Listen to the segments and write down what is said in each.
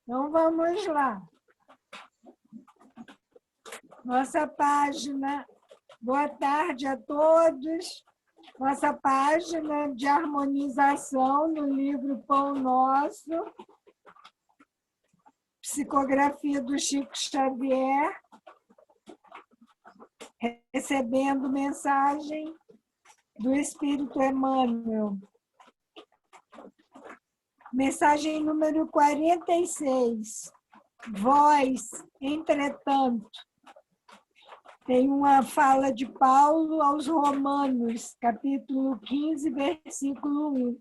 Então, vamos lá. Nossa página, boa tarde a todos. Nossa página de harmonização no livro Pão Nosso, psicografia do Chico Xavier, recebendo mensagem do Espírito Emmanuel. Mensagem número 46. Vós, entretanto. Tem uma fala de Paulo aos Romanos, capítulo 15, versículo 1.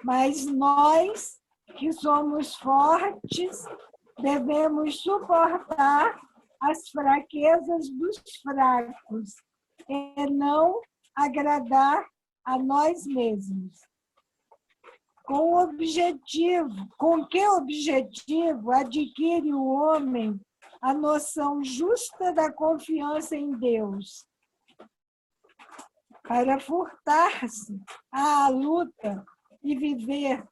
Mas nós, que somos fortes, devemos suportar as fraquezas dos fracos e não agradar a nós mesmos. Com que objetivo adquire o homem a noção justa da confiança em Deus? Para furtar-se à luta e viver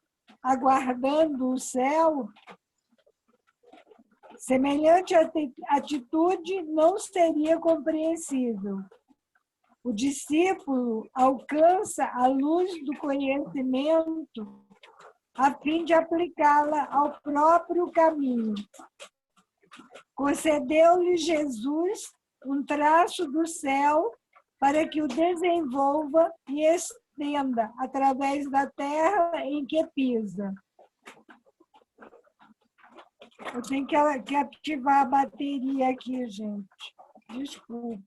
aguardando o céu? Semelhante atitude não seria compreensível. O discípulo alcança a luz do conhecimento a fim de aplicá-la ao próprio caminho. Concedeu-lhe Jesus um traço do céu para que o desenvolva e estenda através da terra em que pisa. Eu tenho que ativar a bateria aqui, gente. Desculpem.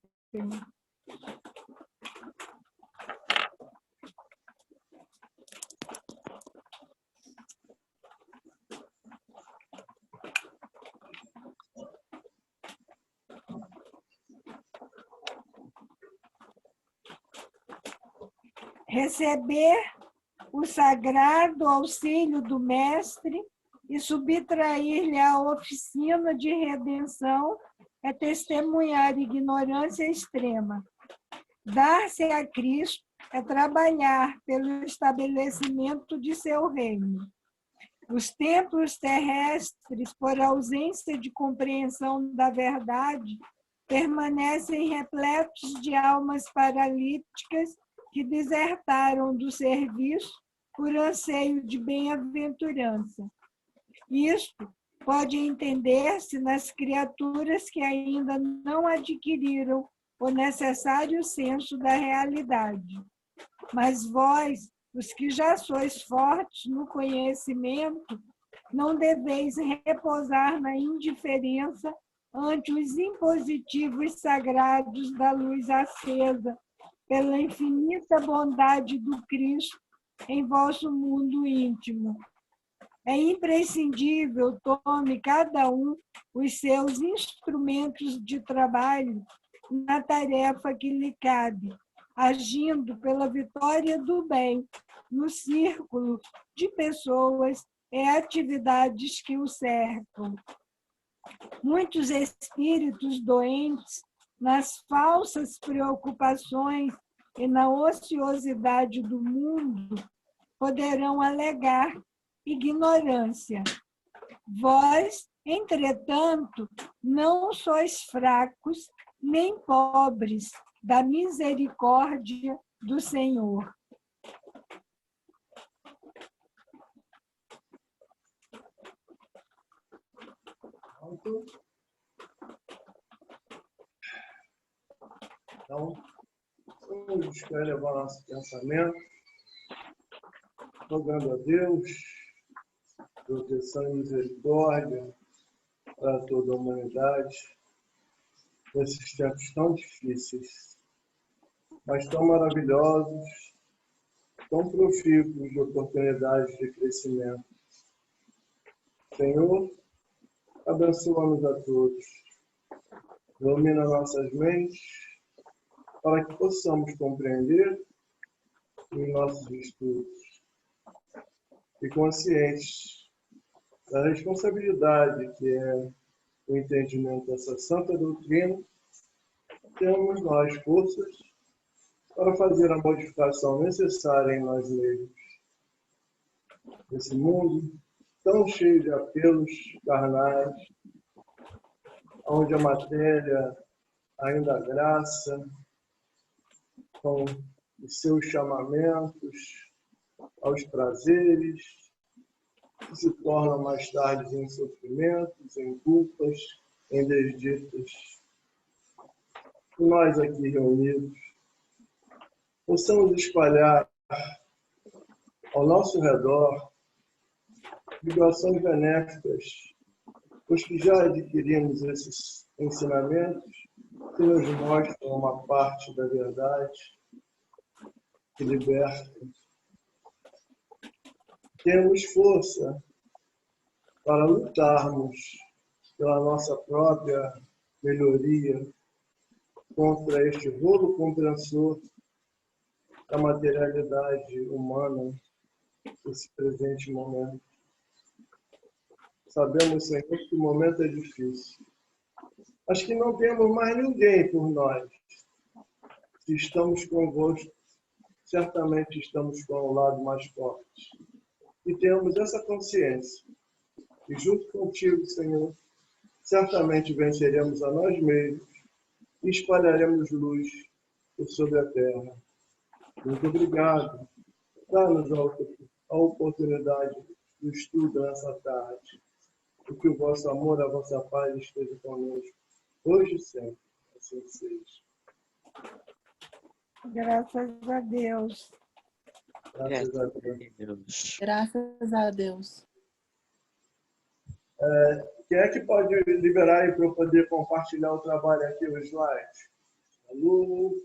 Receber o sagrado auxílio do Mestre e subtrair-lhe a oficina de redenção é testemunhar ignorância extrema. Dar-se a Cristo é trabalhar pelo estabelecimento de seu reino. Os templos terrestres, por ausência de compreensão da verdade, permanecem repletos de almas paralíticas que desertaram do serviço por anseio de bem-aventurança. Isto pode entender-se nas criaturas que ainda não adquiriram o necessário senso da realidade. Mas vós, os que já sois fortes no conhecimento, não deveis repousar na indiferença ante os impositivos sagrados da luz acesa pela infinita bondade do Cristo em vosso mundo íntimo. É imprescindível tome cada um os seus instrumentos de trabalho na tarefa que lhe cabe, agindo pela vitória do bem no círculo de pessoas e atividades que o cercam. Muitos espíritos doentes, nas falsas preocupações e na ociosidade do mundo, poderão alegar ignorância. Vós, entretanto, não sois fracos nem pobres da misericórdia do Senhor. Então, vamos buscar elevar nosso pensamento, rogando a Deus proteção e misericórdia para toda a humanidade nesses tempos tão difíceis, mas tão maravilhosos, tão profícuos de oportunidades de crescimento. Senhor, abençoa-nos a todos, ilumina nossas mentes para que possamos compreender em nossos estudos e conscientes da responsabilidade que é o entendimento dessa santa doutrina, temos nós forças para fazer a modificação necessária em nós mesmos. Nesse mundo tão cheio de apelos carnais, onde a matéria ainda graça, com os seus chamamentos aos prazeres, que se tornam mais tarde em sofrimentos, em culpas, em desditas. E nós aqui reunidos possamos espalhar ao nosso redor vibrações benéficas, pois que já adquirimos esses ensinamentos que nos mostram uma parte da verdade que liberta. Temos força para lutarmos pela nossa própria melhoria contra este rolo compressor da materialidade humana nesse presente momento. Sabemos, Senhor, que o momento é difícil, mas que não temos mais ninguém por nós. Se estamos convosco, certamente estamos com o lado mais forte. E temos essa consciência. E junto contigo, Senhor, certamente venceremos a nós mesmos e espalharemos luz por sobre a terra. Muito obrigado. Dá-nos a oportunidade do estudo nessa tarde. E que o vosso amor, a vossa paz esteja conosco, hoje e sempre. Assim seja. Graças a Deus. Graças a Deus. Graças a Deus. Quem é que pode liberar aí para eu poder compartilhar o trabalho aqui, o slide? Alô?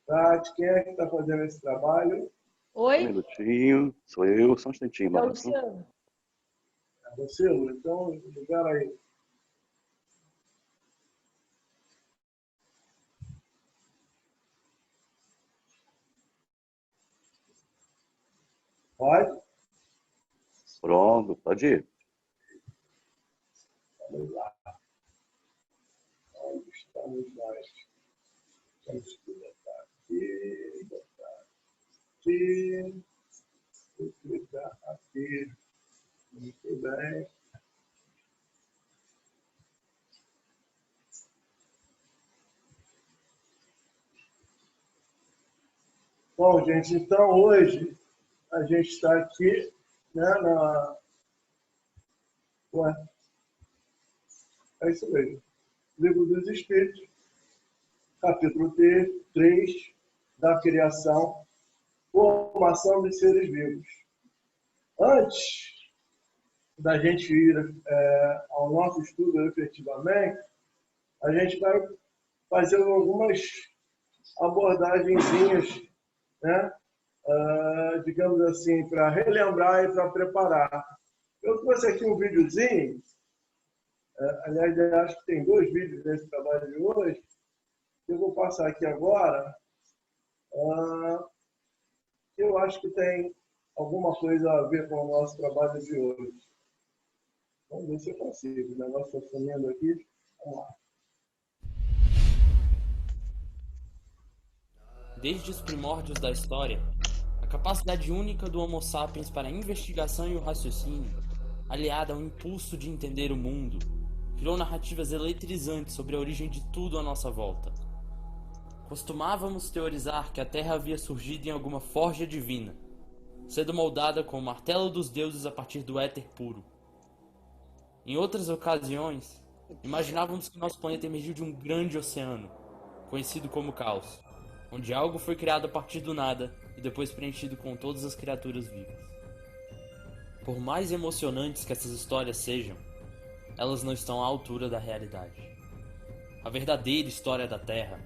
Tati, quem é que está fazendo esse trabalho? Oi? Um minutinho, sou eu, só um instantinho, É o Márcio. Luciano. É você, Lu? Então, libera aí. Pode? Pronto, pode ir. Vamos lá. Onde está o slide? Vamos botar aqui, botar aqui, vou clicar aqui. Muito bem. Bom, gente, então hoje a gente está aqui, né, Ué, é isso mesmo. Livro dos Espíritos, capítulo 3, da criação, formação de seres vivos. Antes da gente ir ao nosso estudo efetivamente, a gente vai fazer algumas abordagenzinhas, né? Digamos assim, para relembrar e para preparar. Eu trouxe aqui um videozinho, aliás, eu acho que tem 2 vídeos nesse trabalho de hoje, eu vou passar aqui agora, eu acho que tem alguma coisa a ver com o nosso trabalho de hoje. Vamos ver se eu consigo. O negócio está sumindo aqui. Vamos lá. Desde os primórdios da história, a capacidade única do Homo sapiens para a investigação e o raciocínio, aliada ao impulso de entender o mundo, criou narrativas eletrizantes sobre a origem de tudo à nossa volta. Costumávamos teorizar que a Terra havia surgido em alguma forja divina, sendo moldada com o martelo dos deuses a partir do éter puro. Em outras ocasiões, imaginávamos que nosso planeta emergiu de um grande oceano, conhecido como Caos, onde algo foi criado a partir do nada e depois preenchido com todas as criaturas vivas. Por mais emocionantes que essas histórias sejam, elas não estão à altura da realidade. A verdadeira história da Terra,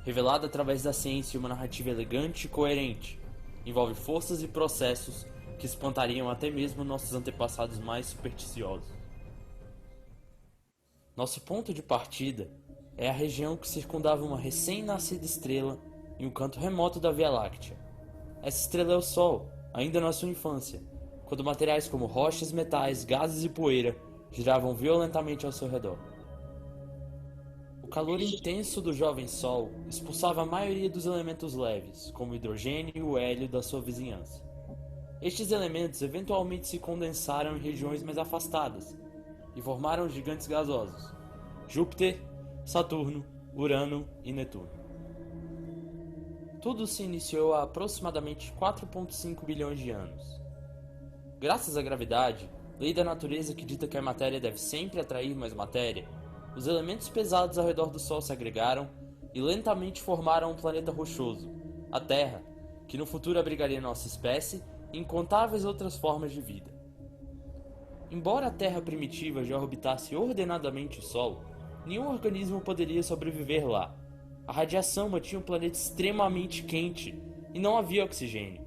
revelada através da ciência e uma narrativa elegante e coerente, envolve forças e processos que espantariam até mesmo nossos antepassados mais supersticiosos. Nosso ponto de partida é a região que circundava uma recém-nascida estrela em um canto remoto da Via Láctea. Essa estrela é o Sol, ainda na sua infância, quando materiais como rochas, metais, gases e poeira giravam violentamente ao seu redor. O calor intenso do jovem Sol expulsava a maioria dos elementos leves, como o hidrogênio e o hélio da sua vizinhança. Estes elementos eventualmente se condensaram em regiões mais afastadas e formaram gigantes gasosos: Júpiter, Saturno, Urano e Netuno. Tudo se iniciou há aproximadamente 4,5 bilhões de anos. Graças à gravidade, lei da natureza que dita que a matéria deve sempre atrair mais matéria, os elementos pesados ao redor do Sol se agregaram e lentamente formaram um planeta rochoso, a Terra, que no futuro abrigaria nossa espécie e incontáveis outras formas de vida. Embora a Terra primitiva já orbitasse ordenadamente o Sol, nenhum organismo poderia sobreviver lá. A radiação mantinha o planeta extremamente quente e não havia oxigênio.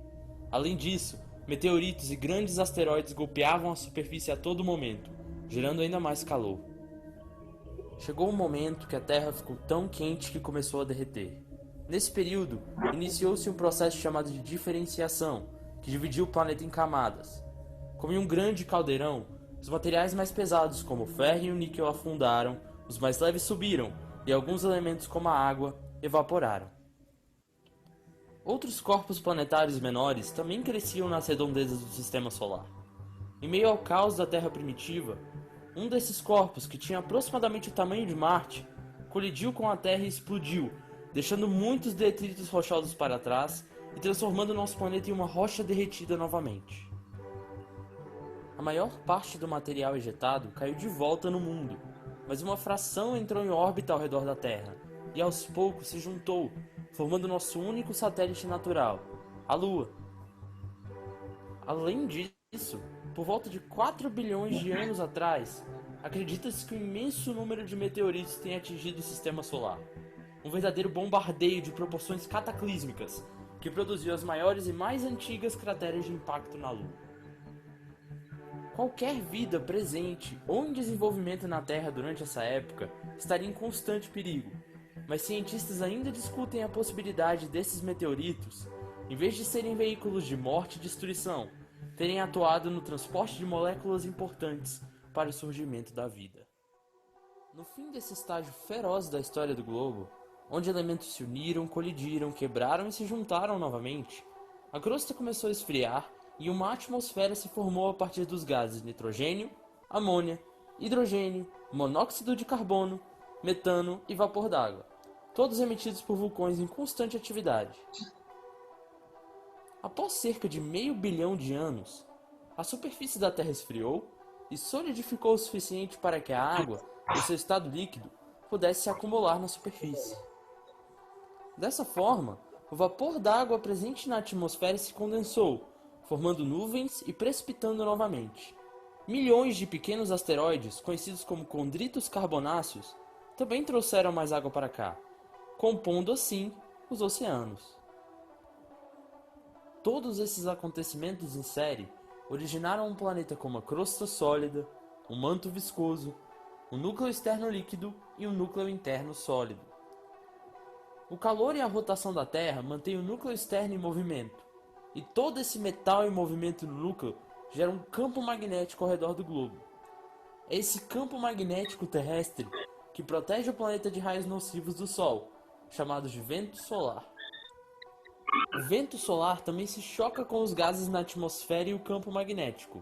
Além disso, meteoritos e grandes asteroides golpeavam a superfície a todo momento, gerando ainda mais calor. Chegou um momento que a Terra ficou tão quente que começou a derreter. Nesse período, iniciou-se um processo chamado de diferenciação, que dividiu o planeta em camadas. Como em um grande caldeirão, os materiais mais pesados como o ferro e o níquel afundaram, os mais leves subiram, e alguns elementos como a água evaporaram. Outros corpos planetários menores também cresciam nas redondezas do sistema solar. Em meio ao caos da Terra primitiva, um desses corpos, que tinha aproximadamente o tamanho de Marte, colidiu com a Terra e explodiu, deixando muitos detritos rochosos para trás e transformando nosso planeta em uma rocha derretida novamente. A maior parte do material ejetado caiu de volta no mundo, mas uma fração entrou em órbita ao redor da Terra e aos poucos se juntou, formando nosso único satélite natural, a Lua. Além disso, por volta de 4 bilhões de anos atrás, acredita-se que um imenso número de meteoritos tenha atingido o sistema solar. Um verdadeiro bombardeio de proporções cataclísmicas, que produziu as maiores e mais antigas crateras de impacto na Lua. Qualquer vida presente ou em desenvolvimento na Terra durante essa época estaria em constante perigo, mas cientistas ainda discutem a possibilidade desses meteoritos, em vez de serem veículos de morte e destruição, terem atuado no transporte de moléculas importantes para o surgimento da vida. No fim desse estágio feroz da história do globo, onde elementos se uniram, colidiram, quebraram e se juntaram novamente, a crosta começou a esfriar e uma atmosfera se formou a partir dos gases nitrogênio, amônia, hidrogênio, monóxido de carbono, metano e vapor d'água, todos emitidos por vulcões em constante atividade. Após cerca de meio bilhão de anos, a superfície da Terra esfriou e solidificou o suficiente para que a água, em seu estado líquido, pudesse se acumular na superfície. Dessa forma, o vapor d'água presente na atmosfera se condensou, formando nuvens e precipitando novamente. Milhões de pequenos asteroides, conhecidos como condritos carbonáceos, também trouxeram mais água para cá, compondo assim os oceanos. Todos esses acontecimentos em série originaram um planeta com uma crosta sólida, um manto viscoso, um núcleo externo líquido e um núcleo interno sólido. O calor e a rotação da Terra mantêm o núcleo externo em movimento, e todo esse metal em movimento no núcleo gera um campo magnético ao redor do globo. É esse campo magnético terrestre que protege o planeta de raios nocivos do Sol, chamados de vento solar. O vento solar também se choca com os gases na atmosfera e o campo magnético,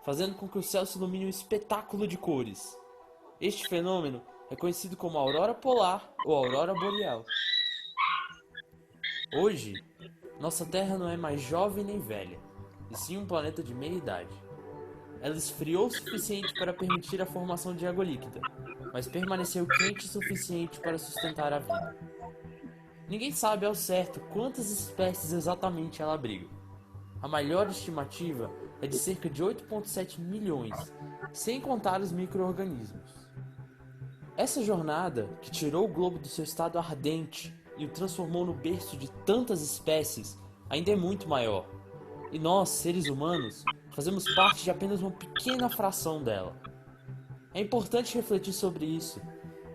fazendo com que o céu se ilumine um espetáculo de cores. Este fenômeno é conhecido como aurora polar ou aurora boreal. Hoje, nossa Terra não é mais jovem nem velha, e sim um planeta de meia idade. Ela esfriou o suficiente para permitir a formação de água líquida, mas permaneceu quente o suficiente para sustentar a vida. Ninguém sabe ao certo quantas espécies exatamente ela abriga. A maior estimativa é de cerca de 8,7 milhões, sem contar os micro-organismos. Essa jornada, que tirou o globo do seu estado ardente e o transformou no berço de tantas espécies, ainda é muito maior. E nós, seres humanos, fazemos parte de apenas uma pequena fração dela. É importante refletir sobre isso,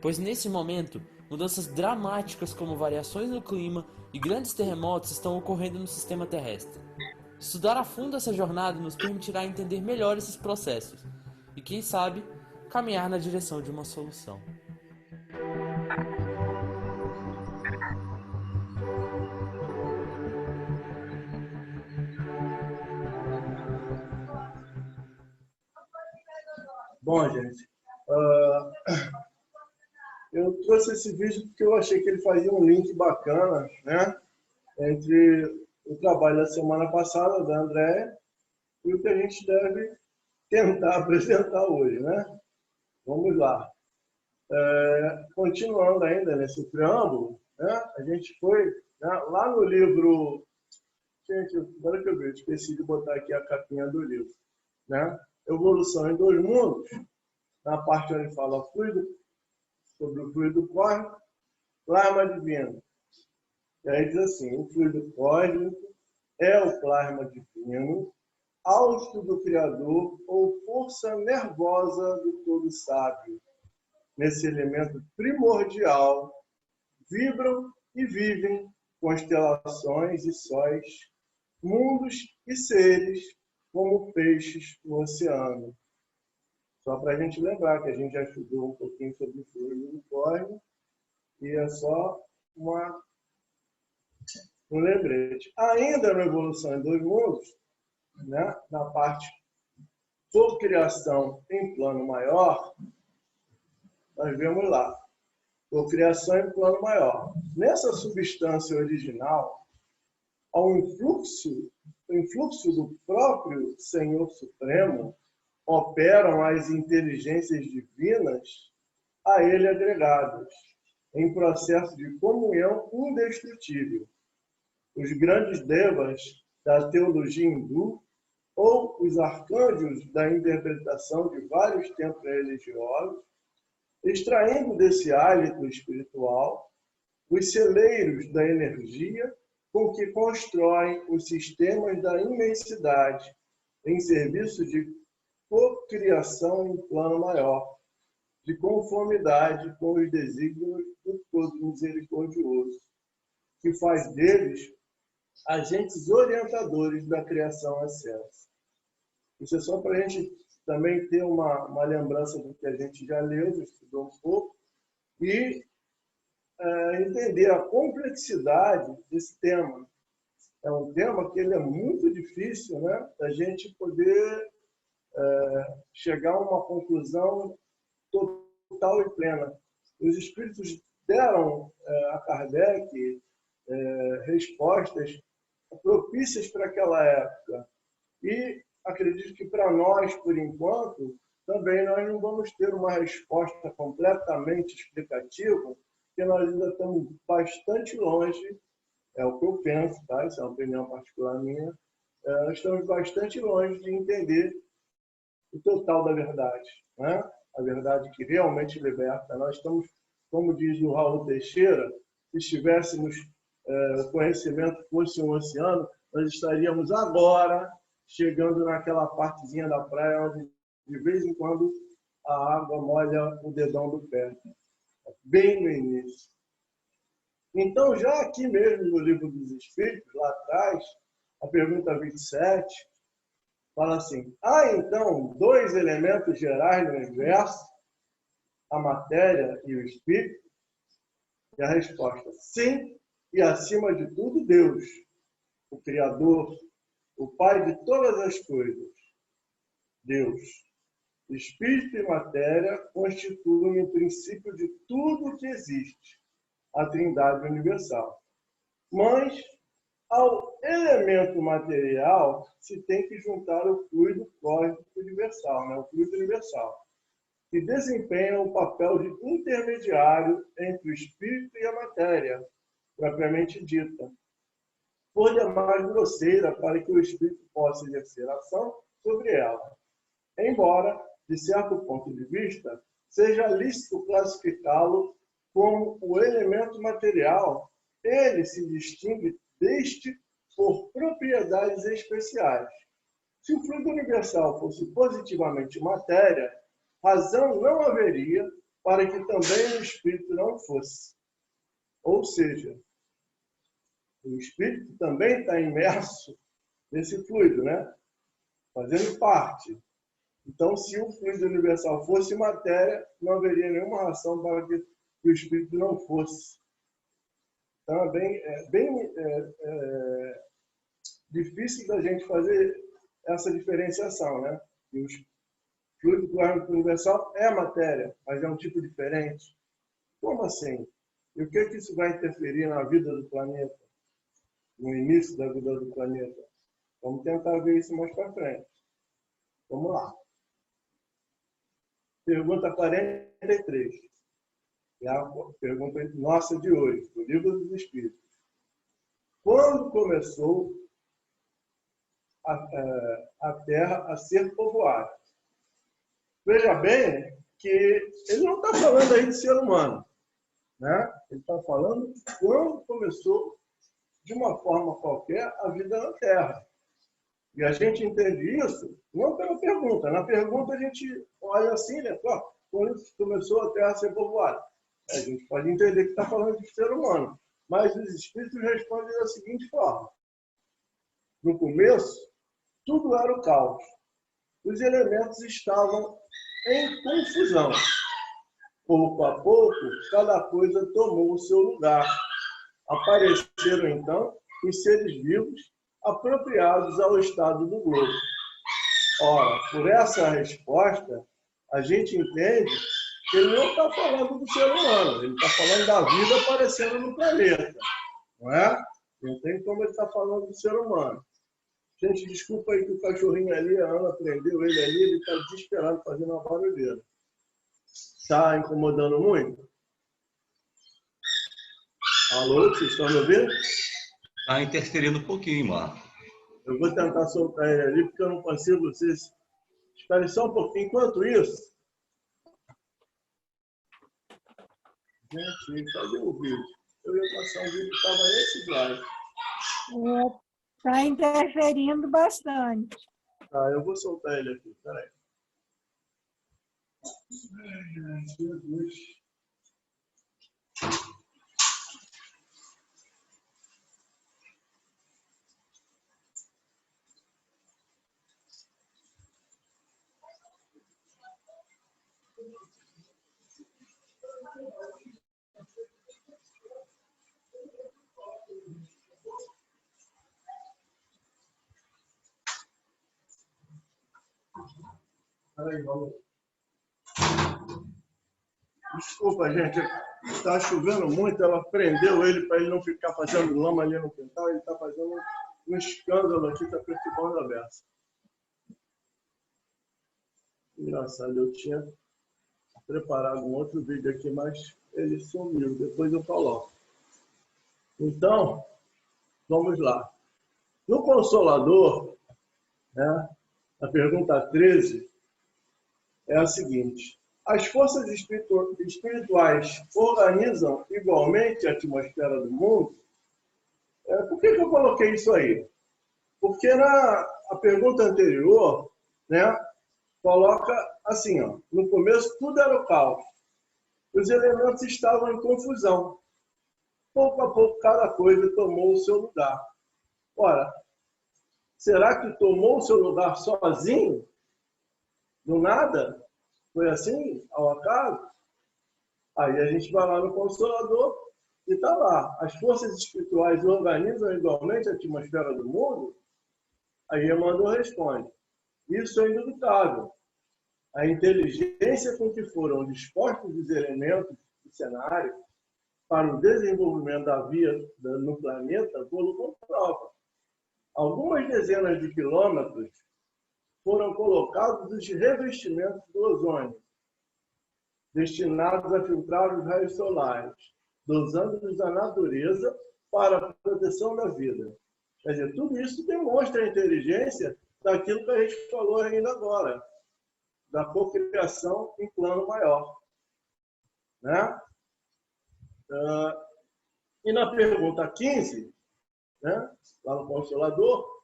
pois nesse momento, mudanças dramáticas como variações no clima e grandes terremotos estão ocorrendo no sistema terrestre. Estudar a fundo essa jornada nos permitirá entender melhor esses processos e, quem sabe, caminhar na direção de uma solução. Bom, gente, eu trouxe esse vídeo porque eu achei que ele fazia um link bacana, né, entre o trabalho da semana passada da Andréia e o que a gente deve tentar apresentar hoje, né? Vamos lá. Continuando ainda nesse preâmbulo, né, a gente foi, né, lá no livro... Gente, agora que eu vi, esqueci de botar aqui a capinha do livro, né? Evolução em Dois Mundos, na parte onde fala sobre o fluido cósmico, plasma divino. E aí diz assim: o fluido cósmico é o plasma divino, hausto do Criador ou força nervosa do Todo Sábio. Nesse elemento primordial, vibram e vivem constelações e sóis, mundos e seres, como peixes no oceano. Só para a gente lembrar que a gente já estudou um pouquinho sobre o fluido cósmico e é só um lembrete. Ainda na Evolução em Dois Mundos, né, na parte cocriação em plano maior, nós vemos lá, cocriação em plano maior. Nessa substância original, ao influxo do próprio Senhor Supremo, operam as inteligências divinas a ele agregadas, em processo de comunhão indestrutível. Os grandes devas da teologia hindu ou os arcanjos da interpretação de vários templos religiosos, extraindo desse hálito espiritual os celeiros da energia com que constroem os sistemas da imensidade em serviço de cocriação em plano maior, de conformidade com os desígnios do Todo Misericordioso, que faz deles agentes orientadores da criação excelsa. Isso é só para a gente também ter uma lembrança do que a gente já leu, já estudou um pouco, e entender a complexidade desse tema. É um tema que ele é muito difícil, né, da gente poder chegar a uma conclusão total e plena. Os espíritos deram a Kardec respostas propícias para aquela época. E acredito que para nós, por enquanto, também nós não vamos ter uma resposta completamente explicativa, porque nós ainda estamos bastante longe, é o que eu penso, tá? Isso é uma opinião particular minha, nós estamos bastante longe de entender o total da verdade, né? A verdade que realmente liberta. Nós estamos, como diz o Raul Teixeira, se estivéssemos, o conhecimento fosse um oceano, nós estaríamos agora chegando naquela partezinha da praia onde, de vez em quando, a água molha o dedão do pé. Bem no início. Então, já aqui mesmo no Livro dos Espíritos, lá atrás, a pergunta 27, fala assim: há então dois elementos gerais no universo, a matéria e o espírito? E a resposta: sim, e acima de tudo, Deus, o Criador, o Pai de todas as coisas. Deus. Espírito e matéria constituem o princípio de tudo o que existe, a Trindade universal. Mas, ao elemento material, se tem que juntar o fluido cósmico universal, né? O fluido universal, que desempenha o papel de intermediário entre o espírito e a matéria, propriamente dita, por demais grosseira para que o espírito possa exercer ação sobre ela. Embora, de certo ponto de vista, seja lícito classificá-lo como o elemento material, ele se distingue deste por propriedades especiais. Se o fluido universal fosse positivamente matéria, razão não haveria para que também o espírito não fosse. Ou seja, o espírito também está imerso nesse fluido, né? Fazendo parte. Então, se o fluido universal fosse matéria, não haveria nenhuma razão para que o espírito não fosse. Então, é bem difícil da gente fazer essa diferenciação, né? fluido cósmico universal é matéria, mas é um tipo diferente. Como assim? E o que isso vai interferir na vida do planeta? No início da vida do planeta? Vamos tentar ver isso mais para frente. Vamos lá. Pergunta 43. É a pergunta nossa de hoje, do Livro dos Espíritos. Quando começou a Terra a ser povoada? Veja bem que ele não está falando aí de ser humano, né? Ele está falando quando começou, de uma forma qualquer, a vida na Terra. E a gente entende isso não pela pergunta. Na pergunta a gente olha assim, né? Quando começou a Terra a ser povoada. A gente pode entender que está falando de ser humano. Mas os espíritos respondem da seguinte forma. No começo, tudo era o caos. Os elementos estavam em confusão. Pouco a pouco, cada coisa tomou o seu lugar. Apareceram, então, os seres vivos apropriados ao estado do globo. Ora, por essa resposta, a gente entende que ele não está falando do ser humano, ele está falando da vida aparecendo no planeta, não é? Não tem como ele estar falando do ser humano. Gente, desculpa aí que o cachorrinho ali, a Ana prendeu ele ali, ele está desesperado fazendo uma barulheira. Está incomodando muito? Alô, vocês estão me ouvindo? Está interferindo um pouquinho, Marco. Eu vou tentar soltar ele ali, porque eu não consigo. Vocês esperem só um pouquinho. Enquanto isso... Gente, cadê o vídeo? Eu ia passar um vídeo que estava nesse slide. Está interferindo bastante. Tá, eu vou soltar ele aqui. Peraí. Ai, Jesus. Peraí, vamos. Desculpa, gente. Está chovendo muito, ela prendeu ele para ele não ficar fazendo lama ali no quintal. Ele está fazendo um escândalo aqui, está perturbando a beça. Engraçado, eu tinha preparado um outro vídeo aqui, mas ele sumiu. Depois eu coloco. Então, vamos lá. No Consolador, né, a pergunta 13 é a seguinte. As forças espirituais organizam igualmente a atmosfera do mundo? Por que eu coloquei isso aí? Porque a pergunta anterior, né, coloca assim, ó, no começo tudo era o caos. Os elementos estavam em confusão. Pouco a pouco cada coisa tomou o seu lugar. Ora, será que tomou o seu lugar sozinho? Do nada? Foi assim, ao acaso? Aí a gente vai lá no Consolador e está lá. As forças espirituais organizam igualmente a atmosfera do mundo? Aí Emmanuel responde. Isso é indubitável. A inteligência com que foram dispostos os elementos do cenário para o desenvolvimento da vida no planeta o comprova. Algumas dezenas de quilômetros foram colocados os revestimentos do ozônio, destinados a filtrar os raios solares, dosando-os da natureza para a proteção da vida. Quer dizer, tudo isso demonstra a inteligência daquilo que a gente falou ainda agora, da cocriação em plano maior. Né? E na pergunta 15, né, lá no Consolador,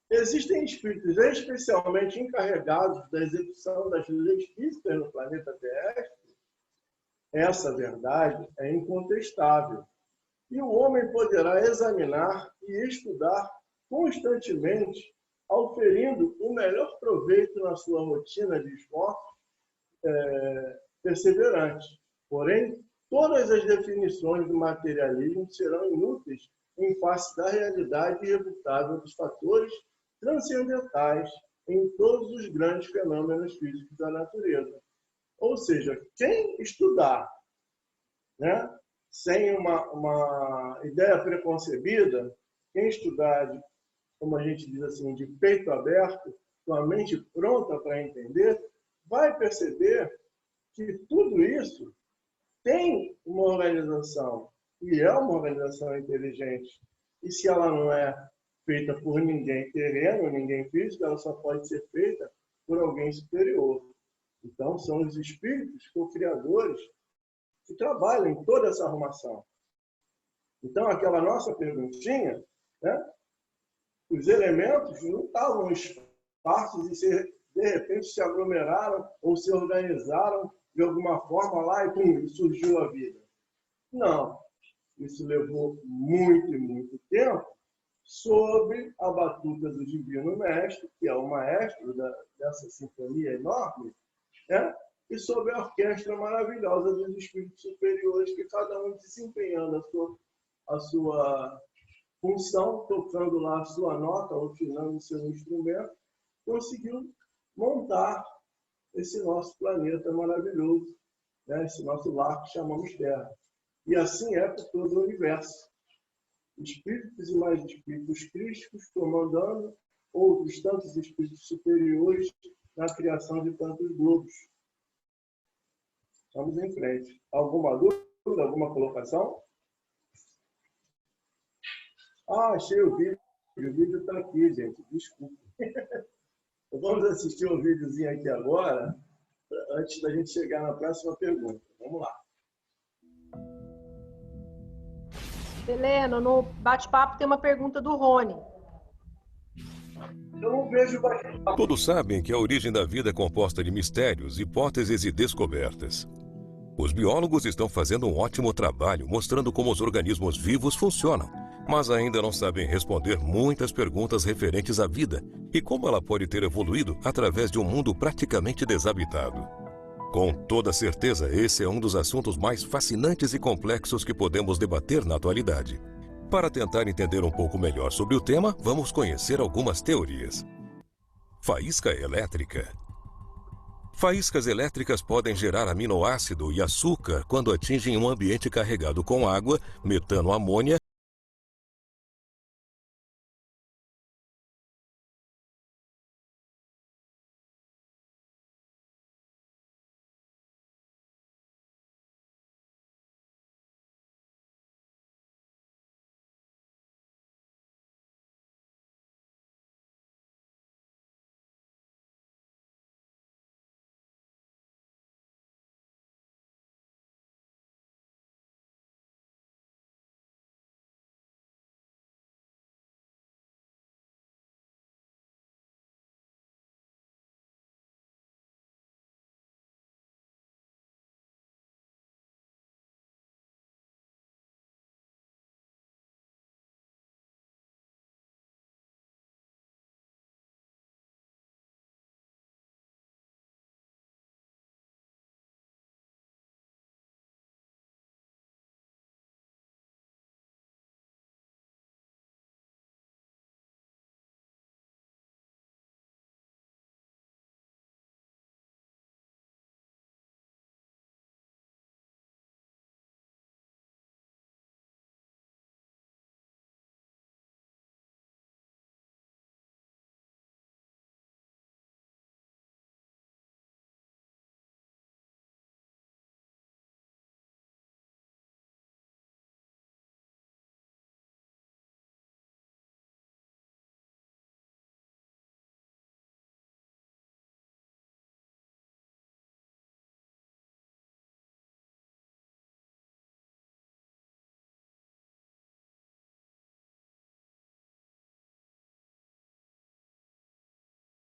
existem espíritos especialmente encarregados da execução das leis físicas no planeta terrestre? Essa verdade é incontestável. E o homem poderá examinar e estudar constantemente, auferindo o melhor proveito na sua rotina de esforço perseverante. Porém, todas as definições do materialismo serão inúteis em face da realidade irrefutável dos fatores transcendentais em todos os grandes fenômenos físicos da natureza. Ou seja, quem estudar, né, sem uma ideia preconcebida, quem estudar, como a gente diz assim, de peito aberto, com a mente pronta para entender, vai perceber que tudo isso tem uma organização, e é uma organização inteligente. E se ela não é feita por ninguém terreno, ninguém físico, ela só pode ser feita por alguém superior. Então, são os espíritos co-criadores que trabalham em toda essa arrumação. Então, aquela nossa perguntinha, né? Os elementos não estavam esparsos e, de repente, se aglomeraram ou se organizaram de alguma forma lá e pum, surgiu a vida. Não. Isso levou muito e muito tempo sob a batuta do Divino Mestre, que é o maestro dessa sinfonia enorme, né? E sob a orquestra maravilhosa dos espíritos superiores, que cada um desempenhando a sua função, tocando lá a sua nota, afinando o seu instrumento, conseguiu montar esse nosso planeta maravilhoso, né? Esse nosso lar que chamamos Terra. E assim é por todo o universo. Espíritos e mais espíritos crísticos comandando outros tantos espíritos superiores na criação de tantos globos. Vamos em frente. Alguma dúvida? Alguma colocação? Ah, achei o vídeo. O vídeo está aqui, gente. Desculpa. Vamos assistir um videozinho aqui agora, antes da gente chegar na próxima pergunta. Vamos lá. Helena, no bate-papo tem uma pergunta do Rony. Eu não vejo bate-papo. Todos sabem que a origem da vida é composta de mistérios, hipóteses e descobertas. Os biólogos estão fazendo um ótimo trabalho mostrando como os organismos vivos funcionam, mas ainda não sabem responder muitas perguntas referentes à vida e como ela pode ter evoluído através de um mundo praticamente desabitado. Com toda certeza, esse é um dos assuntos mais fascinantes e complexos que podemos debater na atualidade. Para tentar entender um pouco melhor sobre o tema, vamos conhecer algumas teorias. Faísca elétrica. Faíscas elétricas podem gerar aminoácido e açúcar quando atingem um ambiente carregado com água, metano, amônia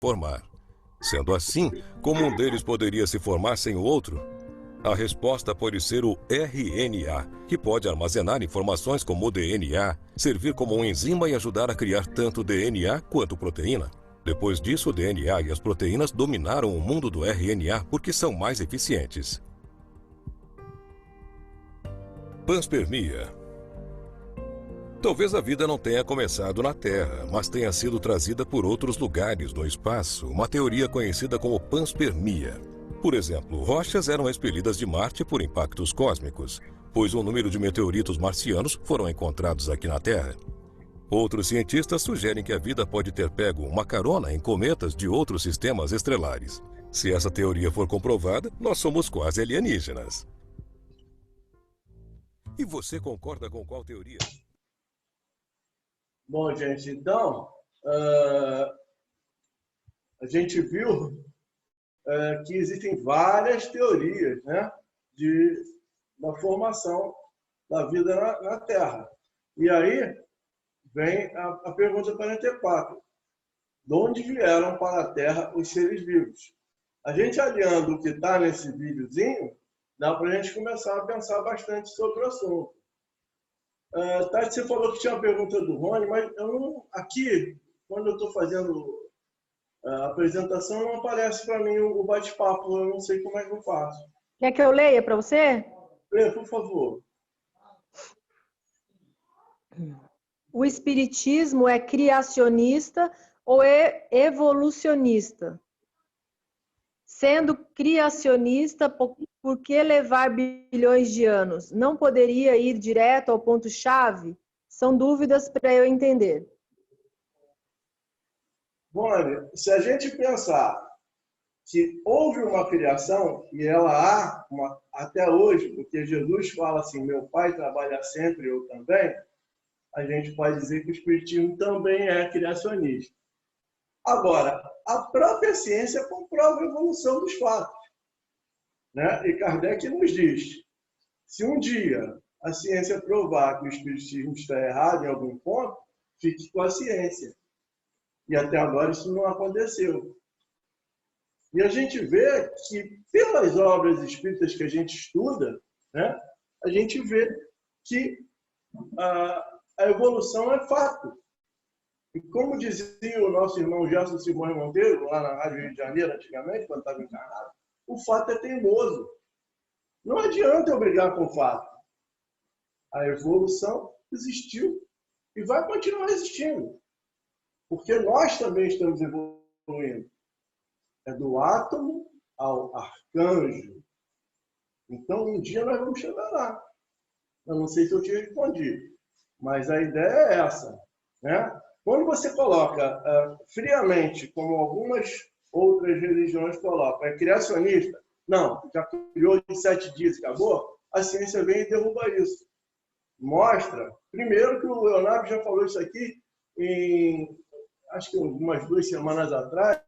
formar. Sendo assim, como um deles poderia se formar sem o outro? A resposta pode ser o RNA, que pode armazenar informações como o DNA, servir como uma enzima e ajudar a criar tanto DNA quanto proteína. Depois disso, o DNA e as proteínas dominaram o mundo do RNA porque são mais eficientes. Panspermia. Talvez a vida não tenha começado na Terra, mas tenha sido trazida por outros lugares no espaço, uma teoria conhecida como panspermia. Por exemplo, rochas eram expelidas de Marte por impactos cósmicos, pois um número de meteoritos marcianos foram encontrados aqui na Terra. Outros cientistas sugerem que a vida pode ter pego uma carona em cometas de outros sistemas estelares. Se essa teoria for comprovada, nós somos quase alienígenas. E você concorda com qual teoria? Bom, gente, então, a gente viu que existem várias teorias, né, da formação da vida na Terra. E aí vem a pergunta 44. De onde vieram para a Terra os seres vivos? A gente aliando o que está nesse videozinho, dá para a gente começar a pensar bastante sobre o assunto. Tati, você falou que tinha uma pergunta do Rony, mas eu não, aqui, quando eu estou fazendo a apresentação, não aparece para mim o bate-papo, eu não sei como é que eu faço. Quer que eu leia para você? Lê, por favor. O espiritismo é criacionista ou é evolucionista? Sendo criacionista, por que levar bilhões de anos? Não poderia ir direto ao ponto-chave? São dúvidas para eu entender. Bom, se a gente pensar que houve uma criação, e ela há até hoje, porque Jesus fala assim, meu Pai trabalha sempre, eu também, a gente pode dizer que o Espiritismo também é criacionista. Agora, a própria ciência comprova a evolução dos fatos, né? E Kardec nos diz, se um dia a ciência provar que o Espiritismo está errado em algum ponto, fique com a ciência. E até agora isso não aconteceu. E a gente vê que, pelas obras espíritas que a gente estuda, né, a gente vê que a evolução é fato. E como dizia o nosso irmão Gerson Simões Monteiro, lá na Rádio Rio de Janeiro, antigamente, quando estava encarnado, o fato é teimoso. Não adianta eu brigar com o fato. A evolução existiu e vai continuar existindo. Porque nós também estamos evoluindo. É do átomo ao arcanjo. Então, um dia nós vamos chegar lá. Eu não sei se eu te respondi, mas a ideia é essa, né? Quando você coloca friamente, como algumas outras religiões colocam, é criacionista, não, já criou em 7 dias e acabou, a ciência vem e derruba isso. Mostra, primeiro que o Leonardo já falou isso aqui, acho que umas 2 semanas atrás,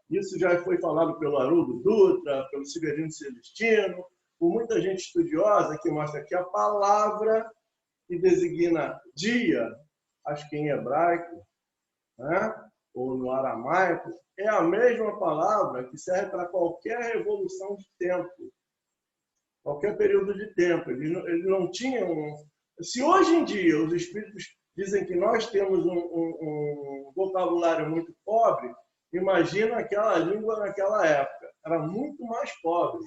isso já foi falado pelo Haroldo Dutra, pelo Severino Celestino, por muita gente estudiosa que mostra que a palavra que designa dia, acho que em hebraico, né, ou no aramaico, é a mesma palavra que serve para qualquer revolução de tempo, qualquer período de tempo. Eles não tinham... Se hoje em dia os espíritos dizem que nós temos um vocabulário muito pobre, imagina aquela língua naquela época. Era muito mais pobre.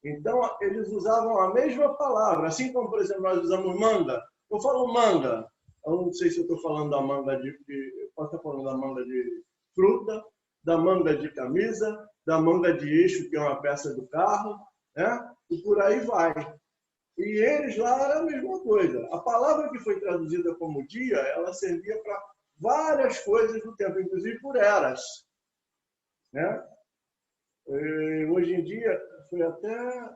Então, eles usavam a mesma palavra. Assim como, por exemplo, nós usamos manga. Eu falo manga. Eu não sei se eu estou falando da manga eu posso estar falando da manga de fruta, da manga de camisa, da manga de eixo, que é uma peça do carro, né? E por aí vai. E eles lá era a mesma coisa. A palavra que foi traduzida como dia, ela servia para várias coisas do tempo, inclusive por eras, né? E hoje em dia, foi até...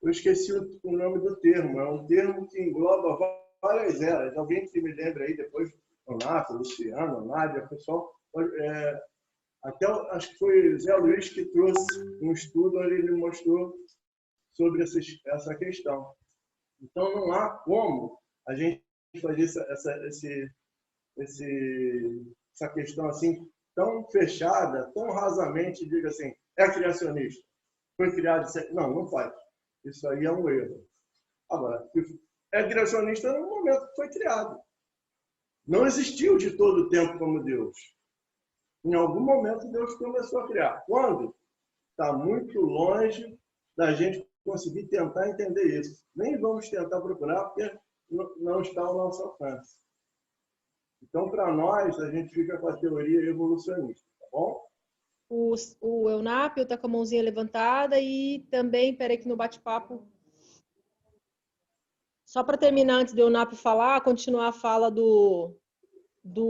Eu esqueci o nome do termo. É um termo que engloba várias eras. Alguém que me lembre aí depois, Renato, Luciano, Nádia, pessoal... Até acho que foi Zé Luiz que trouxe um estudo onde ele mostrou sobre essa questão. Então, não há como a gente fazer essa questão assim tão fechada, tão rasamente, diga assim, é criacionista. Foi criado... Não, não faz. Isso aí é um erro. Agora, é criacionista no momento que foi criado. Não existiu de todo o tempo como Deus. Em algum momento, Deus começou a criar. Quando? Está muito longe da gente conseguir tentar entender isso. Nem vamos tentar procurar, porque não está ao nosso alcance. Então, para nós, a gente fica com a teoria evolucionista, tá bom? O Eunápio está com a mãozinha levantada e também, peraí que no bate-papo... Só para terminar, antes do Eunápio falar, continuar a fala do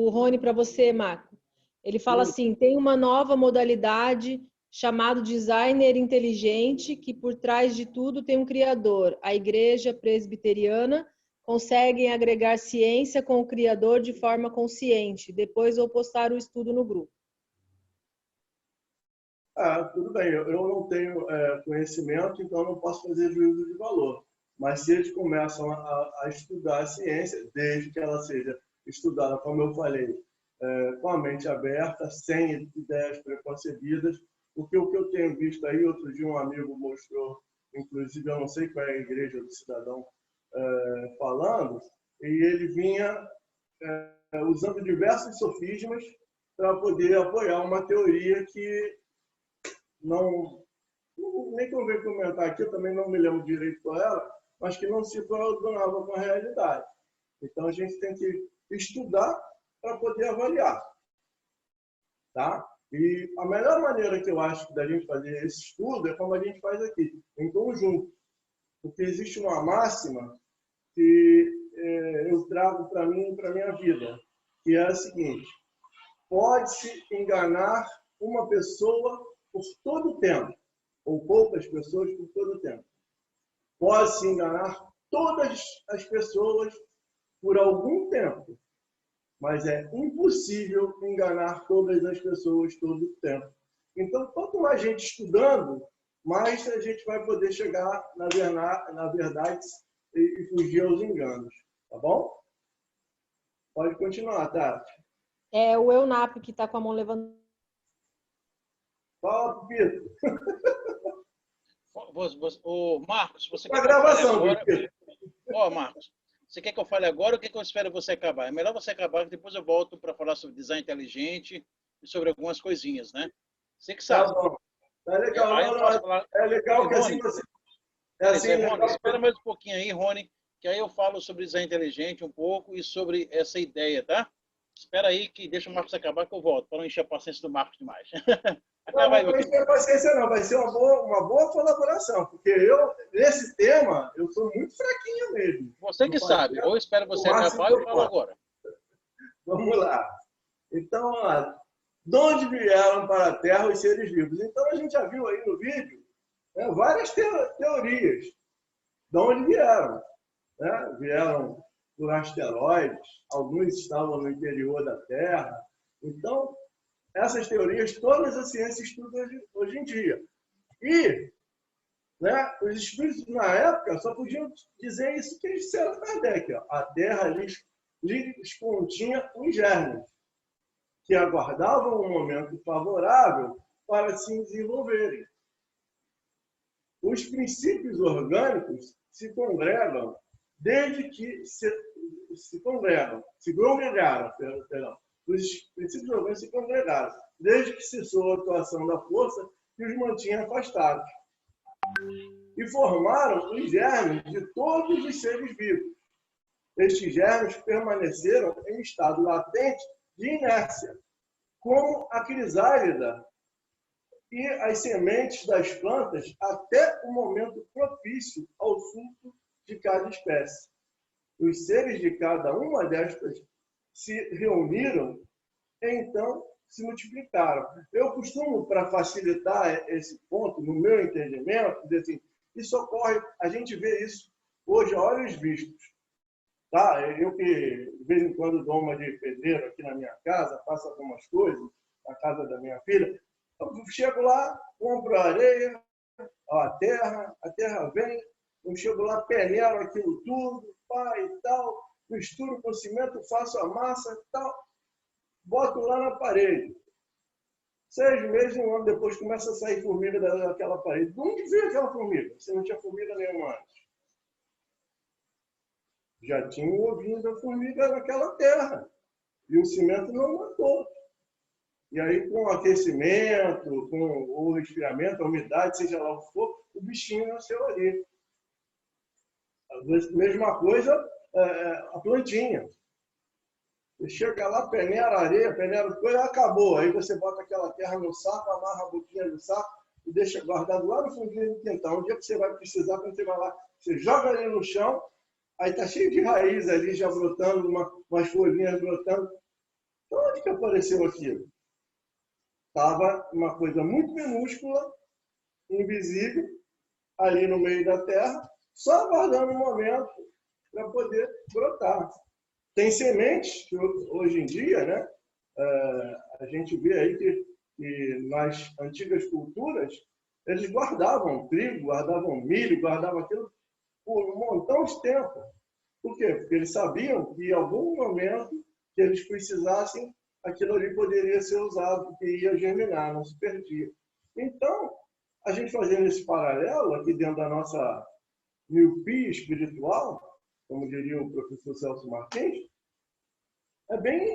Rony para você, Marco. Ele fala assim, tem uma nova modalidade chamado designer inteligente, que por trás de tudo tem um criador. A igreja presbiteriana conseguem agregar ciência com o criador de forma consciente. Depois vou postar o estudo no grupo. Tudo bem, eu não tenho conhecimento, então não posso fazer juízo de valor. Mas se eles começam a estudar a ciência, desde que ela seja estudada, como eu falei, com a mente aberta, sem ideias preconcebidas, porque o que eu tenho visto aí, outro dia um amigo mostrou, inclusive eu não sei qual é a igreja do cidadão falando, e ele vinha usando diversos sofismas para poder apoiar uma teoria que nem que eu venha comentar aqui, eu também não me lembro direito qual era, mas que não se coadunava com a realidade. Então, a gente tem que estudar para poder avaliar. Tá? E a melhor maneira que eu acho da gente fazer esse estudo é como a gente faz aqui, em conjunto. Porque existe uma máxima que eu trago para mim e para a minha vida, que é a seguinte: pode-se enganar uma pessoa por todo o tempo, ou poucas pessoas por todo o tempo. Pode-se enganar todas as pessoas por algum tempo, mas é impossível enganar todas as pessoas todo o tempo. Então, quanto mais gente estudando, mais a gente vai poder chegar na verdade e fugir aos enganos. Tá bom? Pode continuar, Tati. É o Eunápio que está com a mão levantada. Fala, Pito. Ô, Marcos, você Uma gravação, agora... Pito. Ó, Marcos, você quer que eu fale agora ou quer que eu espere você acabar? É melhor você acabar, que depois eu volto para falar sobre design inteligente e sobre algumas coisinhas, né? Você que sabe. Tá bom. Tá legal. É legal que assim você... Rony, espera mais um pouquinho aí, Rony, que aí eu falo sobre design inteligente um pouco e sobre essa ideia, tá? Espera aí que deixa o Marcos acabar que eu volto, para não encher a paciência do Marcos demais. Não vai ter paciência não, vai ser uma boa colaboração, porque nesse tema, eu sou muito fraquinho mesmo. Você que sabe, ou espera você acabar ou eu falo agora. Vamos lá. Então, ó, de onde vieram para a Terra os seres vivos? Então, a gente já viu aí no vídeo várias teorias de onde vieram. Né? Vieram por asteroides, alguns estavam no interior da Terra. Então, essas teorias, todas a ciência estuda hoje em dia. E os espíritos, na época, só podiam dizer isso que eles disseram a Kardec. Ó. A Terra lhes continha os germes, que aguardavam um momento favorável para se desenvolverem. Os princípios orgânicos se congregaram desde que se congregaram. Os princípios orgânicos se congregaram, desde que cessou a atuação da força que os mantinha afastados. E formaram os germes de todos os seres vivos. Estes germes permaneceram em estado latente de inércia, como a crisálida e as sementes das plantas até o momento propício ao fruto de cada espécie. Os seres de cada uma destas se reuniram e então se multiplicaram. Eu costumo, para facilitar esse ponto, no meu entendimento, dizer assim, isso ocorre, a gente vê isso hoje a olhos vistos. Tá? Eu que, de vez em quando, dou uma de pedreiro aqui na minha casa, faço algumas coisas, na casa da minha filha, eu chego lá, compro a areia, a terra vem, eu chego lá, penelo aquilo tudo, pá e tal, misturo com cimento, faço a massa e tal, boto lá na parede. 6 meses, 1 ano depois, começa a sair formiga daquela parede. De onde veio aquela formiga? Você não tinha formiga nenhuma antes. Já tinha um ovinho da formiga naquela terra. E o cimento não matou. E aí, com o aquecimento, com o resfriamento, a umidade, seja lá o que for, o bichinho nasceu ali. A mesma coisa a plantinha. Você chega lá, peneira areia, peneira coisa, acabou. Aí você bota aquela terra no saco, amarra a boquinha no saco e deixa guardado lá no fundinho do quintal. Um dia que você vai precisar, quando você vai lá, você joga ali no chão, aí está cheio de raiz ali, já brotando, umas folhinhas brotando. Então, onde que apareceu aquilo? Estava uma coisa muito minúscula, invisível, ali no meio da terra, só aguardando um momento para poder brotar. Tem sementes que hoje em dia, né, a gente vê aí que nas antigas culturas, eles guardavam trigo, guardavam milho, guardavam aquilo por um montão de tempo. Por quê? Porque eles sabiam que em algum momento que eles precisassem, aquilo ali poderia ser usado, porque ia germinar, não se perdia. Então, a gente fazendo esse paralelo aqui dentro da nossa miopia espiritual, como diria o professor Celso Martins, é bem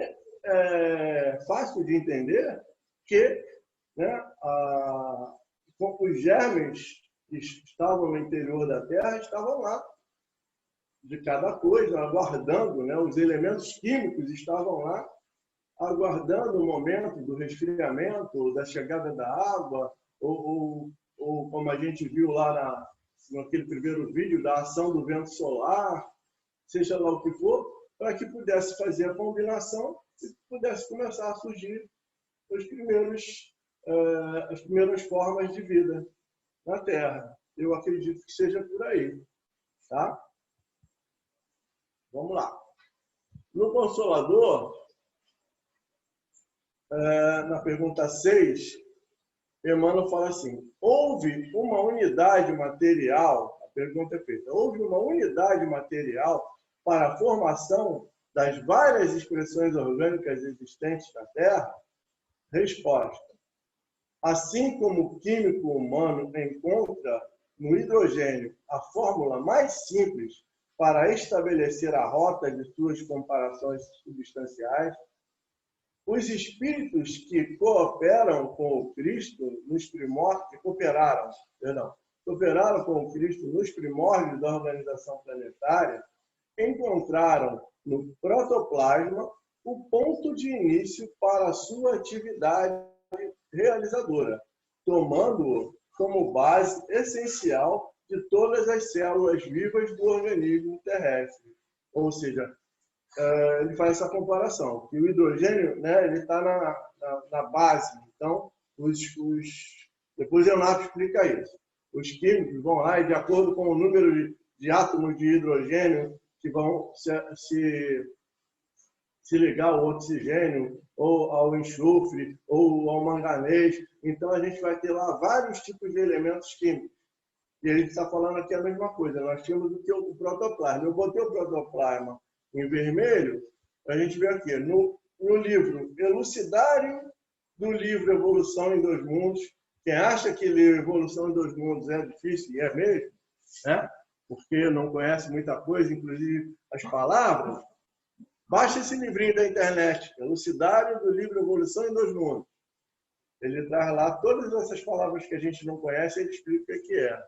fácil de entender que, né, os germes que estavam no interior da Terra estavam lá, de cada coisa, aguardando, né, os elementos químicos estavam lá, aguardando o momento do resfriamento, da chegada da água, ou como a gente viu lá naquele primeiro vídeo, da ação do vento solar, seja lá o que for, para que pudesse fazer a combinação e pudesse começar a surgir as primeiras formas de vida na Terra. Eu acredito que seja por aí. Tá? Vamos lá. No Consolador, na pergunta 6, Emmanuel fala assim: houve uma unidade material, a pergunta é feita, houve uma unidade material para a formação das várias expressões orgânicas existentes na Terra? Resposta: assim como o químico humano encontra no hidrogênio a fórmula mais simples para estabelecer a rota de suas comparações substanciais, os espíritos que cooperaram com o Cristo nos primórdios, cooperaram com o Cristo nos primórdios da organização planetária, encontraram no protoplasma o ponto de início para a sua atividade realizadora, tomando-o como base essencial de todas as células vivas do organismo terrestre. Ou seja, ele faz essa comparação, que o hidrogênio, né, ele está na base. Então, depois Leonardo explica isso. Os químicos vão lá e, de acordo com o número de átomos de hidrogênio que vão se ligar ao oxigênio, ou ao enxofre, ou ao manganês. Então, a gente vai ter lá vários tipos de elementos químicos. E a gente está falando aqui a mesma coisa. Nós tínhamos o protoplasma. Eu botei o protoplasma em vermelho, a gente vê aqui, no livro Elucidário do livro Evolução em Dois Mundos. Quem acha que ler Evolução em Dois Mundos é difícil, e é mesmo, né? Porque não conhece muita coisa, inclusive as palavras, baixa esse livrinho da internet, Elucidário do livro Evolução em Dois Mundos. Ele traz lá todas essas palavras que a gente não conhece, ele explica o que é.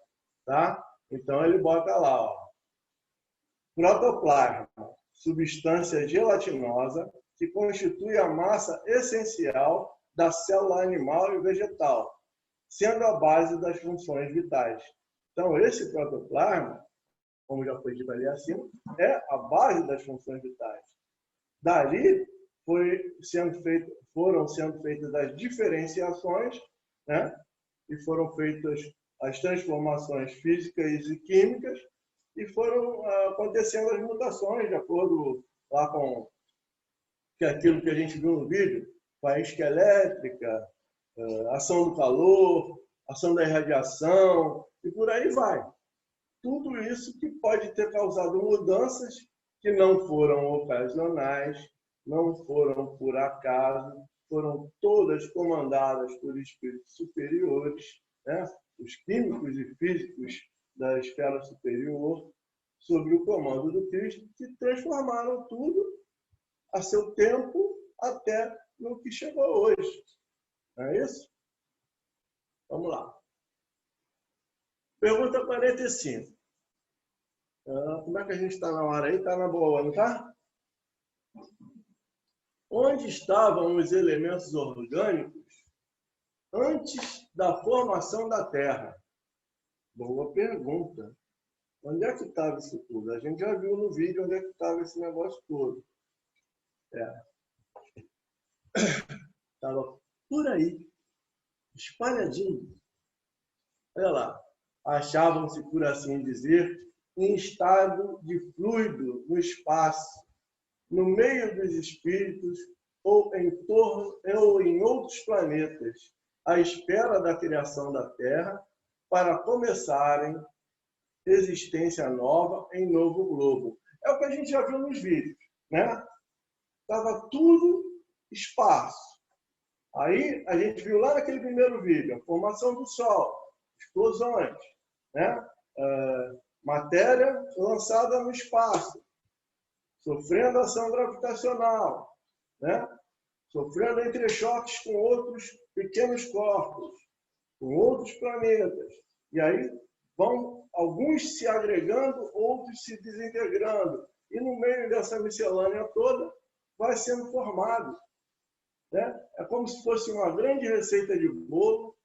Tá? Então, ele bota lá, ó, protoplasma, substância gelatinosa que constitui a massa essencial da célula animal e vegetal, sendo a base das funções vitais. Então, esse protoplasma, como já foi dito ali acima, é a base das funções vitais. Dali foram sendo feitas as diferenciações, né? E foram feitas as transformações físicas e químicas, e foram acontecendo as mutações, de acordo lá com aquilo que a gente viu no vídeo, faísca elétrica, ação do calor, ação da irradiação, e por aí vai. Tudo isso que pode ter causado mudanças que não foram ocasionais, não foram por acaso, foram todas comandadas por espíritos superiores, né? Os químicos e físicos da esfera superior, sob o comando do Cristo, que transformaram tudo a seu tempo até no que chegou hoje. Não é isso? Vamos lá. Pergunta 45. Como é que a gente está na hora aí? Está na boa, não está? Onde estavam os elementos orgânicos antes da formação da Terra? Boa pergunta. Onde é que estava isso tudo? A gente já viu no vídeo onde é que estava esse negócio todo. Estava por aí, espalhadinho. Olha lá. Achavam-se, por assim dizer, em estado de fluido no espaço, no meio dos espíritos ou em torno ou em outros planetas, à espera da criação da Terra, para começarem existência nova em novo globo. É o que a gente já viu nos vídeos, né? Estava tudo espaço. Aí a gente viu lá naquele primeiro vídeo a formação do Sol, explosões, né? Matéria lançada no espaço, sofrendo ação gravitacional, né? Sofrendo entrechoques com outros pequenos corpos, com outros planetas. E aí vão alguns se agregando, outros se desintegrando. E no meio dessa miscelânea toda vai sendo formado, né? É como se fosse uma grande receita de bolo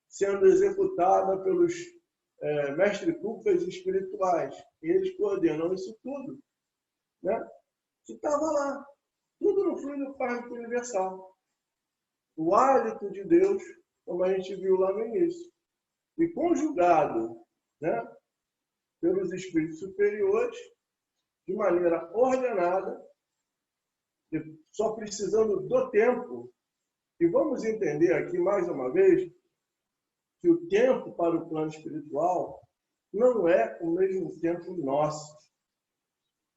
sendo executada pelos mestre-cucas espirituais. E eles coordenam isso tudo, né? Que estava lá. Tudo no fluido kármico universal. O hálito de Deus, como a gente viu lá no início. E conjugado, né, pelos espíritos superiores, de maneira ordenada, só precisando do tempo. E vamos entender aqui, mais uma vez, que o tempo para o plano espiritual não é o mesmo tempo nosso.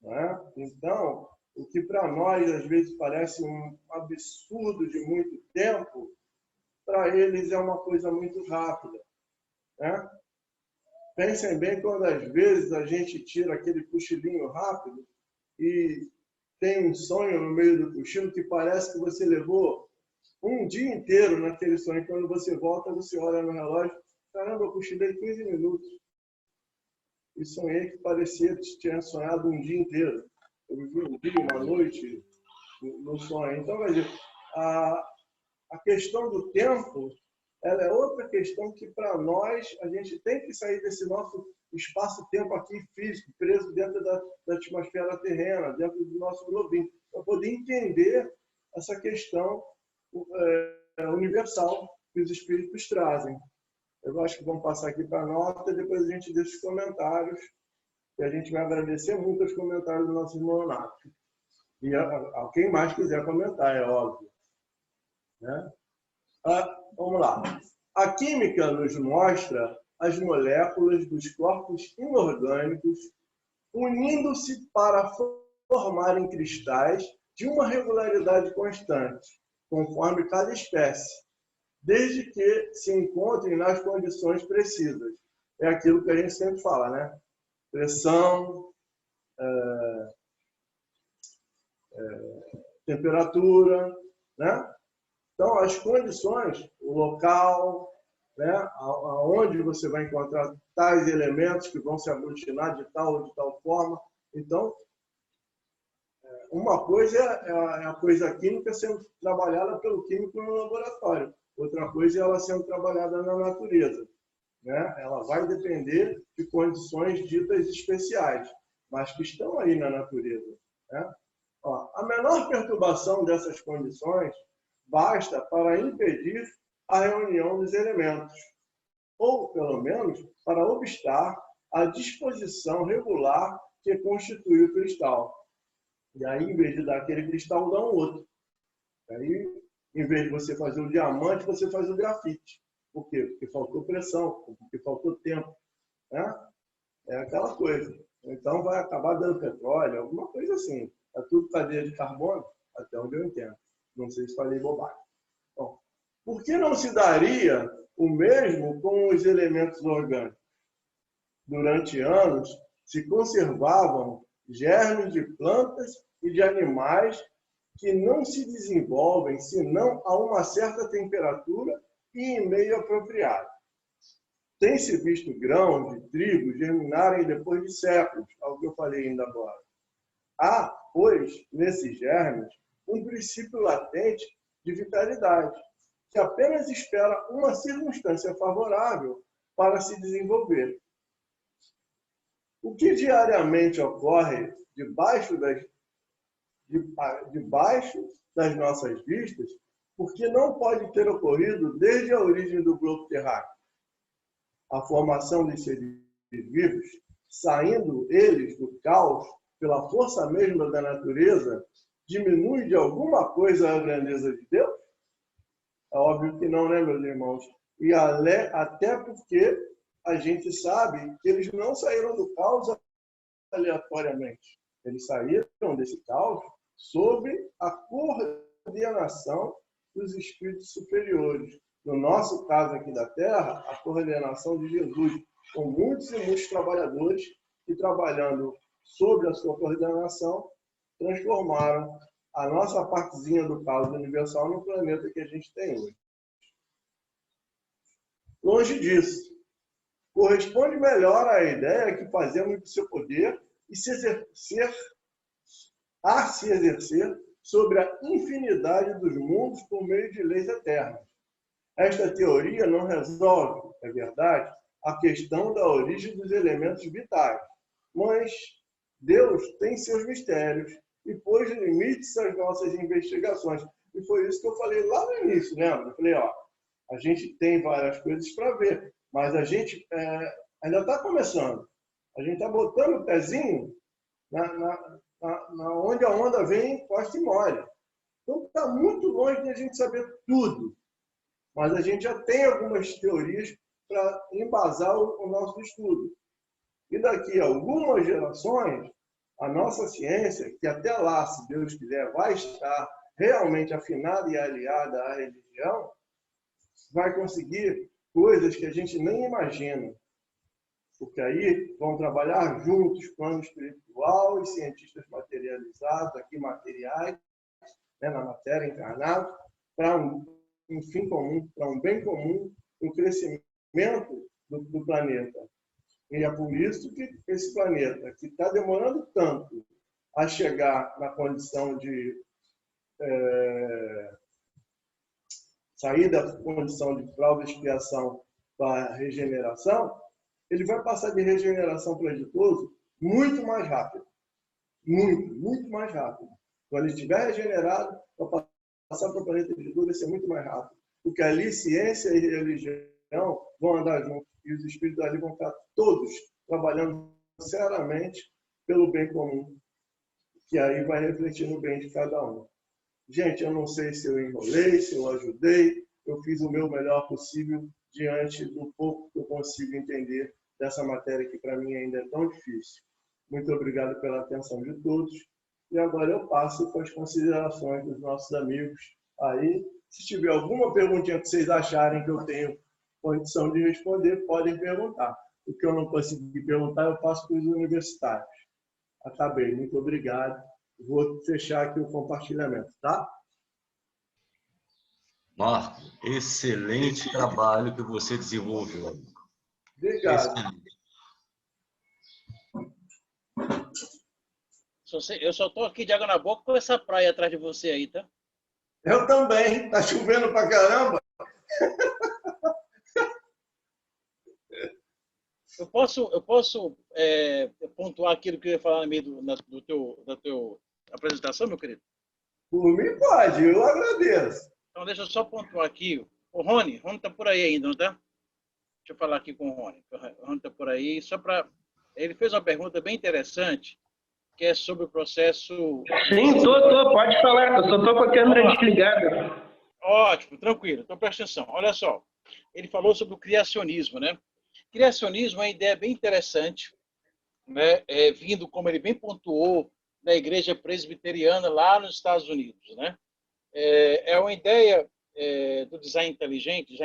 Né? Então, o que para nós, às vezes, parece um absurdo de muito tempo, para eles é uma coisa muito rápida. Né? Pensem bem quando, às vezes, a gente tira aquele cochilinho rápido e tem um sonho no meio do cochilo que parece que você levou um dia inteiro naquele sonho. Quando você volta, você olha no relógio, caramba, eu cochilei 15 minutos. E sonhei que parecia que tinha sonhado um dia inteiro. Eu vivi um dia, uma noite no sonho. Então, quer dizer, a questão do tempo, ela é outra questão que, para nós, a gente tem que sair desse nosso espaço-tempo aqui físico, preso dentro da atmosfera terrena, dentro do nosso globinho, para poder entender essa questão universal que os espíritos trazem. Eu acho que vamos passar aqui para a nota e depois a gente deixa os comentários. E a gente vai agradecer muito os comentários do nosso irmão Nato. E a quem mais quiser comentar, é óbvio. Né? Vamos lá. A química nos mostra as moléculas dos corpos inorgânicos unindo-se para formarem cristais de uma regularidade constante, conforme cada espécie, desde que se encontrem nas condições precisas. É aquilo que a gente sempre fala, né? Pressão, temperatura, né? Então, as condições, o local, né? Aonde você vai encontrar tais elementos que vão se aglutinar de tal ou de tal forma. Então, uma coisa é a coisa química sendo trabalhada pelo químico no laboratório. Outra coisa é ela sendo trabalhada na natureza. Né? Ela vai depender de condições ditas especiais, mas que estão aí na natureza. Né? A menor perturbação dessas condições basta para impedir a reunião dos elementos, ou, pelo menos, para obstar a disposição regular que constitui o cristal. E aí, em vez de dar aquele cristal, dá um outro. Aí, em vez de você fazer o diamante, você faz o grafite. Por quê? Porque faltou pressão, porque faltou tempo. Né? É aquela coisa. Então, vai acabar dando petróleo, alguma coisa assim. É tudo cadeia de carbono, até onde eu entendo. Não sei se falei bobagem. Bom, por que não se daria o mesmo com os elementos orgânicos? Durante anos, se conservavam germes de plantas e de animais que não se desenvolvem senão a uma certa temperatura e em meio apropriado. tem-se visto grãos de trigo germinarem depois de séculos, ao que eu falei ainda agora. Há, pois, nesses germes, um princípio latente de vitalidade, que apenas espera uma circunstância favorável para se desenvolver. O que diariamente ocorre debaixo das nossas vistas, porque não pode ter ocorrido desde a origem do globo terráqueo. A formação dos seres vivos, saindo eles do caos pela força mesma da natureza, diminui de alguma coisa a grandeza de Deus? É óbvio que não, né, meus irmãos? E até porque a gente sabe que eles não saíram do caos aleatoriamente. Eles saíram desse caos sob a coordenação dos espíritos superiores. No nosso caso aqui da Terra, a coordenação de Jesus, com muitos e muitos trabalhadores que, trabalhando sob a sua coordenação, transformaram a nossa partezinha do caos universal no planeta que a gente tem hoje. Longe disso. Corresponde melhor à ideia que fazemos do seu poder e se exercer sobre a infinidade dos mundos por meio de leis eternas. Esta teoria não resolve, é verdade, a questão da origem dos elementos vitais, mas Deus tem seus mistérios e pôs limites às nossas investigações. E foi isso que eu falei lá no início, lembra? Eu falei, a gente tem várias coisas para ver, mas a gente ainda está começando. A gente está botando o pezinho onde a onda vem, costa e molha. Então está muito longe de a gente saber tudo. Mas a gente já tem algumas teorias para embasar o nosso estudo. E daqui a algumas gerações, a nossa ciência, que até lá, se Deus quiser, vai estar realmente afinada e aliada à religião, vai conseguir coisas que a gente nem imagina. Porque aí vão trabalhar juntos plano espiritual e cientistas materializados, aqui materiais, né, na matéria, encarnados, para um fim comum, para um bem comum, um crescimento do planeta. E é por isso que esse planeta, que está demorando tanto a chegar na condição de sair da condição de prova de expiação para regeneração, ele vai passar de regeneração para ditoso muito mais rápido. Muito, muito mais rápido. Quando ele estiver regenerado, vai passar para o planeta de ditoso vai ser muito mais rápido. Porque ali ciência e religião vão andar juntos. E os espíritos ali vão estar todos trabalhando seriamente pelo bem comum. Que aí vai refletir no bem de cada um. Gente, eu não sei se eu enrolei, se eu ajudei. Eu fiz o meu melhor possível diante do pouco que eu consigo entender dessa matéria que para mim ainda é tão difícil. Muito obrigado pela atenção de todos. E agora eu passo para as considerações dos nossos amigos. Aí, se tiver alguma perguntinha que vocês acharem que eu tenho condição de responder, podem perguntar. O que eu não consegui perguntar, eu passo para os universitários. Tá bem, muito obrigado. Vou fechar aqui o compartilhamento, tá? Marco, excelente trabalho que você desenvolveu. Obrigado. Excelente. Eu só estou aqui de água na boca com essa praia atrás de você aí, tá? Eu também. Tá chovendo pra caramba. Eu posso pontuar aquilo que eu ia falar no meio da tua apresentação, meu querido? Por mim pode, eu agradeço. Então, deixa eu só pontuar aqui. O Rony está por aí ainda, não tá? Deixa eu falar aqui com o Rony. O Rony está por aí. Ele fez uma pergunta bem interessante, que é sobre o processo... Sim, pode falar. Eu só estou com a câmera desligada. Ótimo, tranquilo. Então, presta atenção. Olha só. Ele falou sobre o criacionismo, né? Criacionismo é uma ideia bem interessante, né? Vindo, como ele bem pontuou, da igreja presbiteriana lá nos Estados Unidos, né? É uma ideia do design inteligente,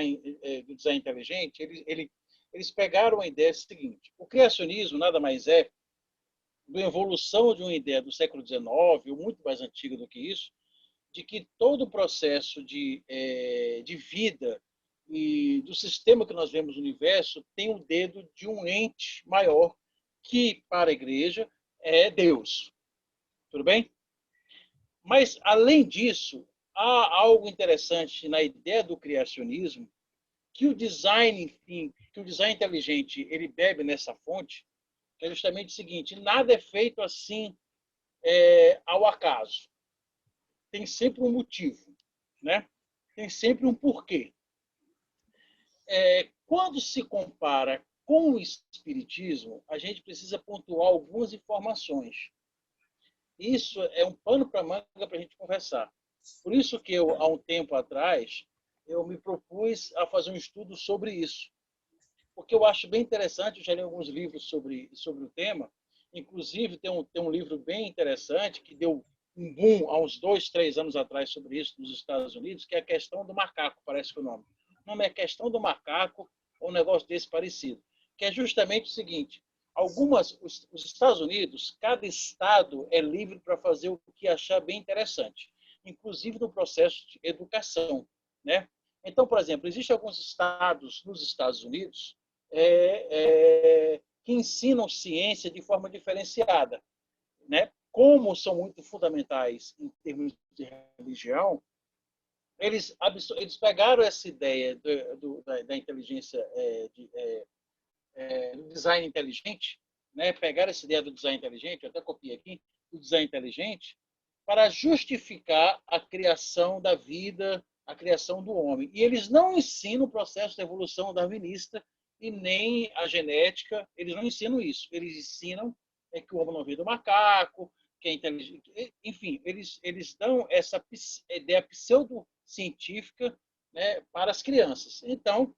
eles pegaram a ideia seguinte: o criacionismo nada mais é da evolução de uma ideia do século XIX, ou muito mais antiga do que isso, de que todo o processo de vida e do sistema que nós vemos no universo tem o dedo de um ente maior, que para a igreja é Deus. Tudo bem? Mas, além disso, há algo interessante na ideia do criacionismo, que o design, enfim, que o design inteligente ele bebe nessa fonte, que é justamente o seguinte: nada é feito assim ao acaso. Tem sempre um motivo, né? Tem sempre um porquê. Quando se compara com o espiritismo, a gente precisa pontuar algumas informações. Isso é um pano para manga para a gente conversar. Por isso que eu, há um tempo atrás, eu me propus a fazer um estudo sobre isso. Porque eu acho bem interessante, eu já li alguns livros sobre o tema, inclusive tem um livro bem interessante que deu um boom há uns 2, 3 anos atrás sobre isso nos Estados Unidos, que é a questão do macaco, parece que o nome. O nome é Questão do Macaco, ou um negócio desse parecido. Que é justamente o seguinte: os Estados Unidos, cada estado é livre para fazer o que achar bem interessante, inclusive no processo de educação, né? Então, por exemplo, existem alguns estados nos Estados Unidos que ensinam ciência de forma diferenciada, né? Como são muito fundamentais em termos de religião, eles pegaram essa ideia da inteligência, do design inteligente, né? Pegaram essa ideia do design inteligente, eu até copiei aqui, do design inteligente, para justificar a criação da vida, a criação do homem. E eles não ensinam o processo de evolução darwinista e nem a genética, eles não ensinam isso. Eles ensinam que o homem não veio do macaco, que é inteligente. Enfim, eles dão essa ideia pseudocientífica, né, para as crianças. Então,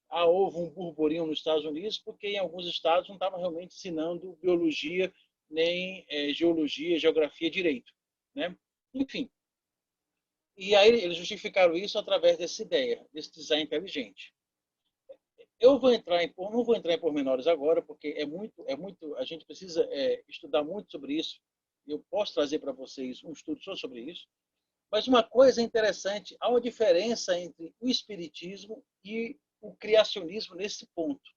houve um burburinho nos Estados Unidos, porque em alguns estados não estavam realmente ensinando biologia, nem geologia, geografia, direito, né? Enfim. E aí eles justificaram isso através dessa ideia, desse design inteligente. Eu não vou entrar em pormenores agora, porque a gente precisa estudar muito sobre isso. Eu posso trazer para vocês um estudo só sobre isso. Mas uma coisa interessante, há uma diferença entre o espiritismo e o criacionismo nesse ponto.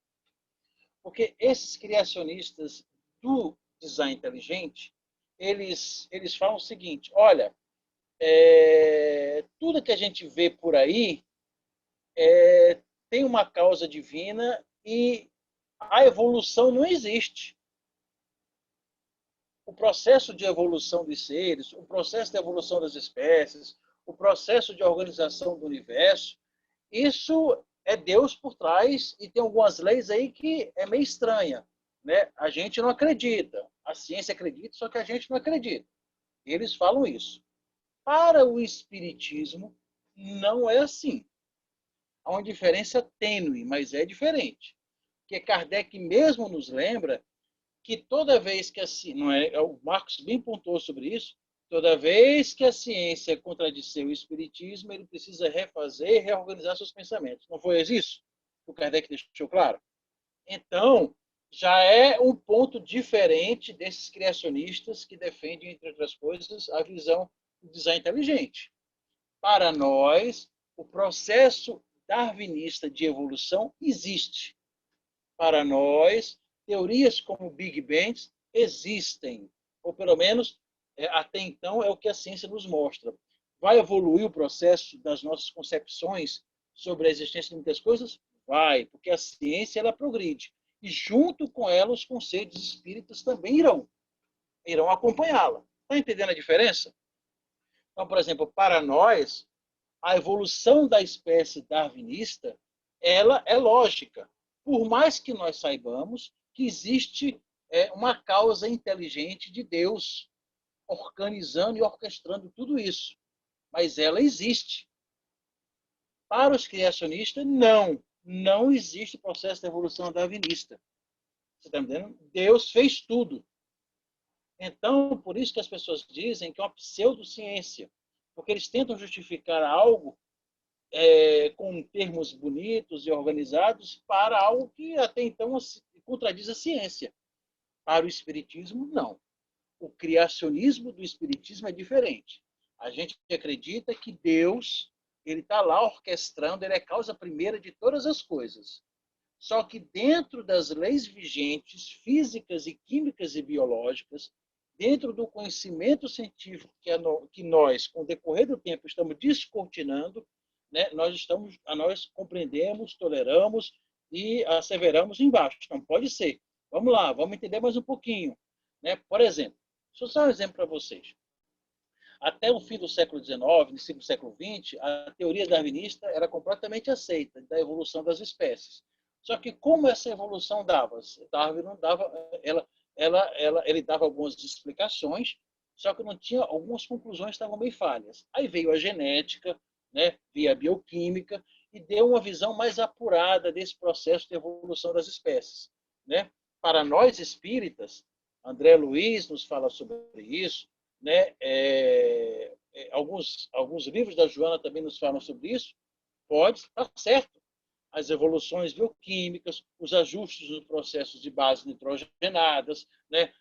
Porque esses criacionistas do design inteligente, eles falam o seguinte: olha, tudo que a gente vê por aí tem uma causa divina e a evolução não existe. O processo de evolução dos seres, o processo de evolução das espécies, o processo de organização do universo, isso é Deus por trás, e tem algumas leis aí que é meio estranha, né? A gente não acredita. A ciência acredita, só que a gente não acredita. Eles falam isso. Para o espiritismo, não é assim. Há uma diferença tênue, mas é diferente. Porque Kardec mesmo nos lembra que toda vez que o Marcos bem pontuou sobre isso, toda vez que a ciência contradizer o espiritismo, ele precisa refazer e reorganizar seus pensamentos. Não foi isso que o Kardec deixou claro? Então, já é um ponto diferente desses criacionistas que defendem, entre outras coisas, a visão do design inteligente. Para nós, o processo darwinista de evolução existe. Para nós, teorias como Big Bang existem, ou pelo menos até então é o que a ciência nos mostra. Vai evoluir o processo das nossas concepções sobre a existência de muitas coisas? Vai, porque a ciência ela progride. E junto com ela os conceitos espíritas também irão acompanhá-la. Está entendendo a diferença? Então, por exemplo, para nós, a evolução da espécie darwinista ela é lógica. Por mais que nós saibamos que existe uma causa inteligente de Deus organizando e orquestrando tudo isso. Mas ela existe. Para os criacionistas, não existe processo de evolução darwinista. Você está entendendo? Deus fez tudo. Então, por isso que as pessoas dizem que é uma pseudociência, porque eles tentam justificar algo com termos bonitos e organizados para algo que até então contradiz a ciência. Para o espiritismo, não. O criacionismo do espiritismo é diferente. A gente acredita que Deus Ele está lá orquestrando, ele é causa primeira de todas as coisas. Só que dentro das leis vigentes, físicas e químicas e biológicas, dentro do conhecimento científico que nós, com o decorrer do tempo, estamos descortinando, né, nós compreendemos, toleramos e asseveramos embaixo. Não pode ser. Vamos lá, vamos entender mais um pouquinho. Né? Por exemplo, deixa eu dar um exemplo para vocês. Até o fim do século XIX, início do século XX, a teoria darwinista era completamente aceita, da evolução das espécies. Só que como essa evolução dava? Darwin não dava, ele dava algumas explicações, só que não tinha, algumas conclusões estavam meio falhas. Aí veio a genética, né, veio a bioquímica e deu uma visão mais apurada desse processo de evolução das espécies. Né? Para nós espíritas, André Luiz nos fala sobre isso, né? Alguns livros da Joana também nos falam sobre isso. Pode estar certo. As evoluções bioquímicas, os ajustes dos processos de base nitrogenadas, né?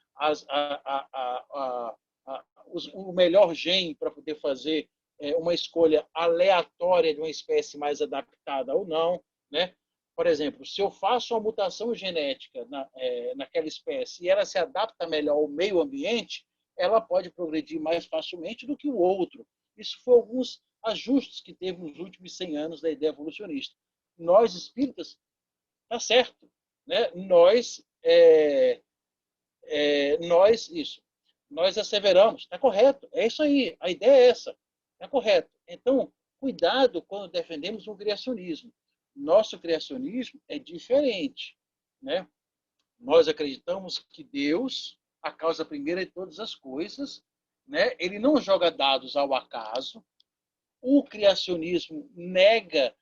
O melhor gene para poder fazer uma escolha aleatória de uma espécie mais adaptada ou não. Né? Por exemplo, se eu faço uma mutação genética naquela espécie e ela se adapta melhor ao meio ambiente, ela pode progredir mais facilmente do que o outro. Isso foi alguns ajustes que teve nos últimos 100 anos da ideia evolucionista. Nós, espíritas, tá certo. Né? Nós asseveramos, está correto, é isso aí, a ideia é essa, está correto. Então, cuidado quando defendemos o criacionismo. Nosso criacionismo é diferente. Né? Nós acreditamos que Deus, a causa primeira de todas as coisas, né? Ele não joga dados ao acaso. O criacionismo nega,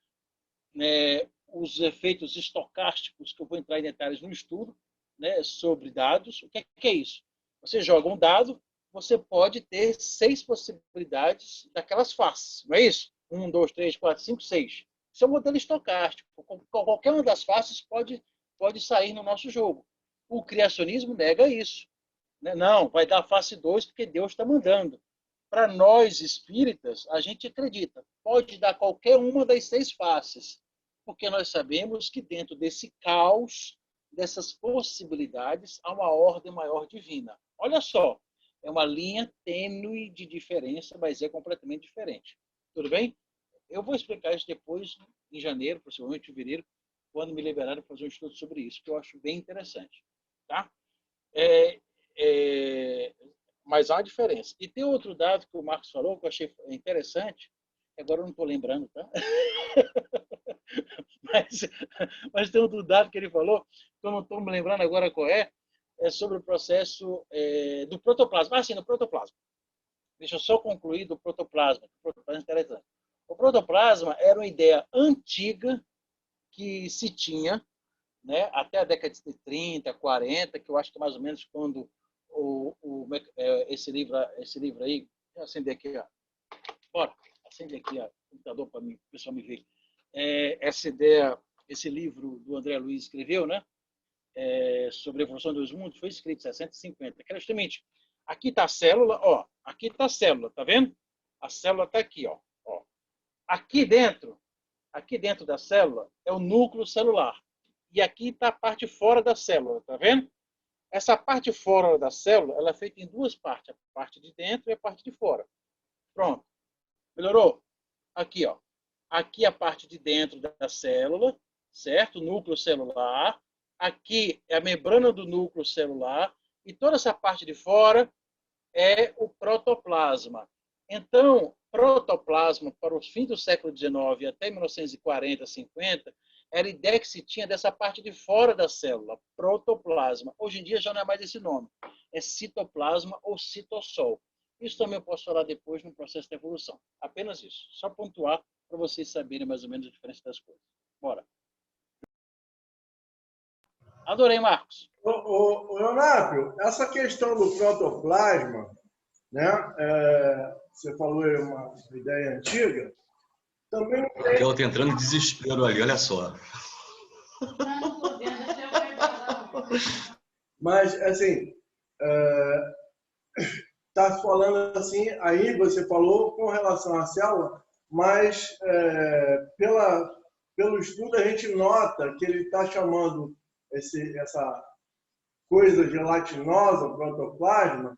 né, os efeitos estocásticos, que eu vou entrar em detalhes no estudo, né, sobre dados. O que é isso? Você joga um dado, você pode ter 6 possibilidades daquelas faces, não é isso? 1, 2, 3, 4, 5, 6. Isso é um modelo estocástico. Qualquer uma das faces pode sair no nosso jogo. O criacionismo nega isso. Não, vai dar face 2 porque Deus está mandando. Para nós espíritas, a gente acredita, pode dar qualquer uma das 6 faces, porque nós sabemos que dentro desse caos, dessas possibilidades, há uma ordem maior divina. Olha só, é uma linha tênue de diferença, mas é completamente diferente. Tudo bem? Eu vou explicar isso depois, em janeiro, possivelmente em fevereiro, quando me liberarem para fazer um estudo sobre isso, que eu acho bem interessante. Tá? Mas há uma diferença. E tem outro dado que o Marcos falou, que eu achei interessante, agora eu não estou lembrando, tá? mas tem outro dado que ele falou, que eu não estou me lembrando agora qual é sobre o processo do protoplasma. Sim, no protoplasma. Deixa eu só concluir do protoplasma. O protoplasma é interessante. O protoplasma era uma ideia antiga que se tinha, né, até a década de 30, 40, que eu acho que mais ou menos quando esse livro aí, vou acender aqui, ó. Bora, acende aqui ó, o computador para o pessoal me ver. Essa ideia, esse livro do André Luiz escreveu, né, sobre a evolução dos mundos, foi escrito em 650. Que era justamente, aqui está a célula, ó, aqui está a célula, tá vendo? A célula está aqui, ó. Aqui dentro da célula é o núcleo celular. E aqui está a parte fora da célula, tá vendo? Essa parte fora da célula, ela é feita em 2 partes, a parte de dentro e a parte de fora. Pronto. Melhorou? Aqui, ó. Aqui a parte de dentro da célula, certo? Núcleo celular. Aqui é a membrana do núcleo celular. E toda essa parte de fora é o protoplasma. Então, protoplasma, para os fins do século XIX até 1940, 50, era a ideia que se tinha dessa parte de fora da célula, protoplasma. Hoje em dia já não é mais esse nome, é citoplasma ou citossol. Isso também eu posso falar depois no processo de evolução. Apenas isso, só pontuar para vocês saberem mais ou menos a diferença das coisas. Bora. Adorei, Marcos. Leonardo, essa questão do protoplasma, né? Você falou é uma ideia antiga, também tem... Raquel está entrando em desespero ali, olha só. Mas, assim, está falando assim, aí você falou com relação à célula, mas pelo estudo a gente nota que ele está chamando essa coisa gelatinosa, o protoplasma,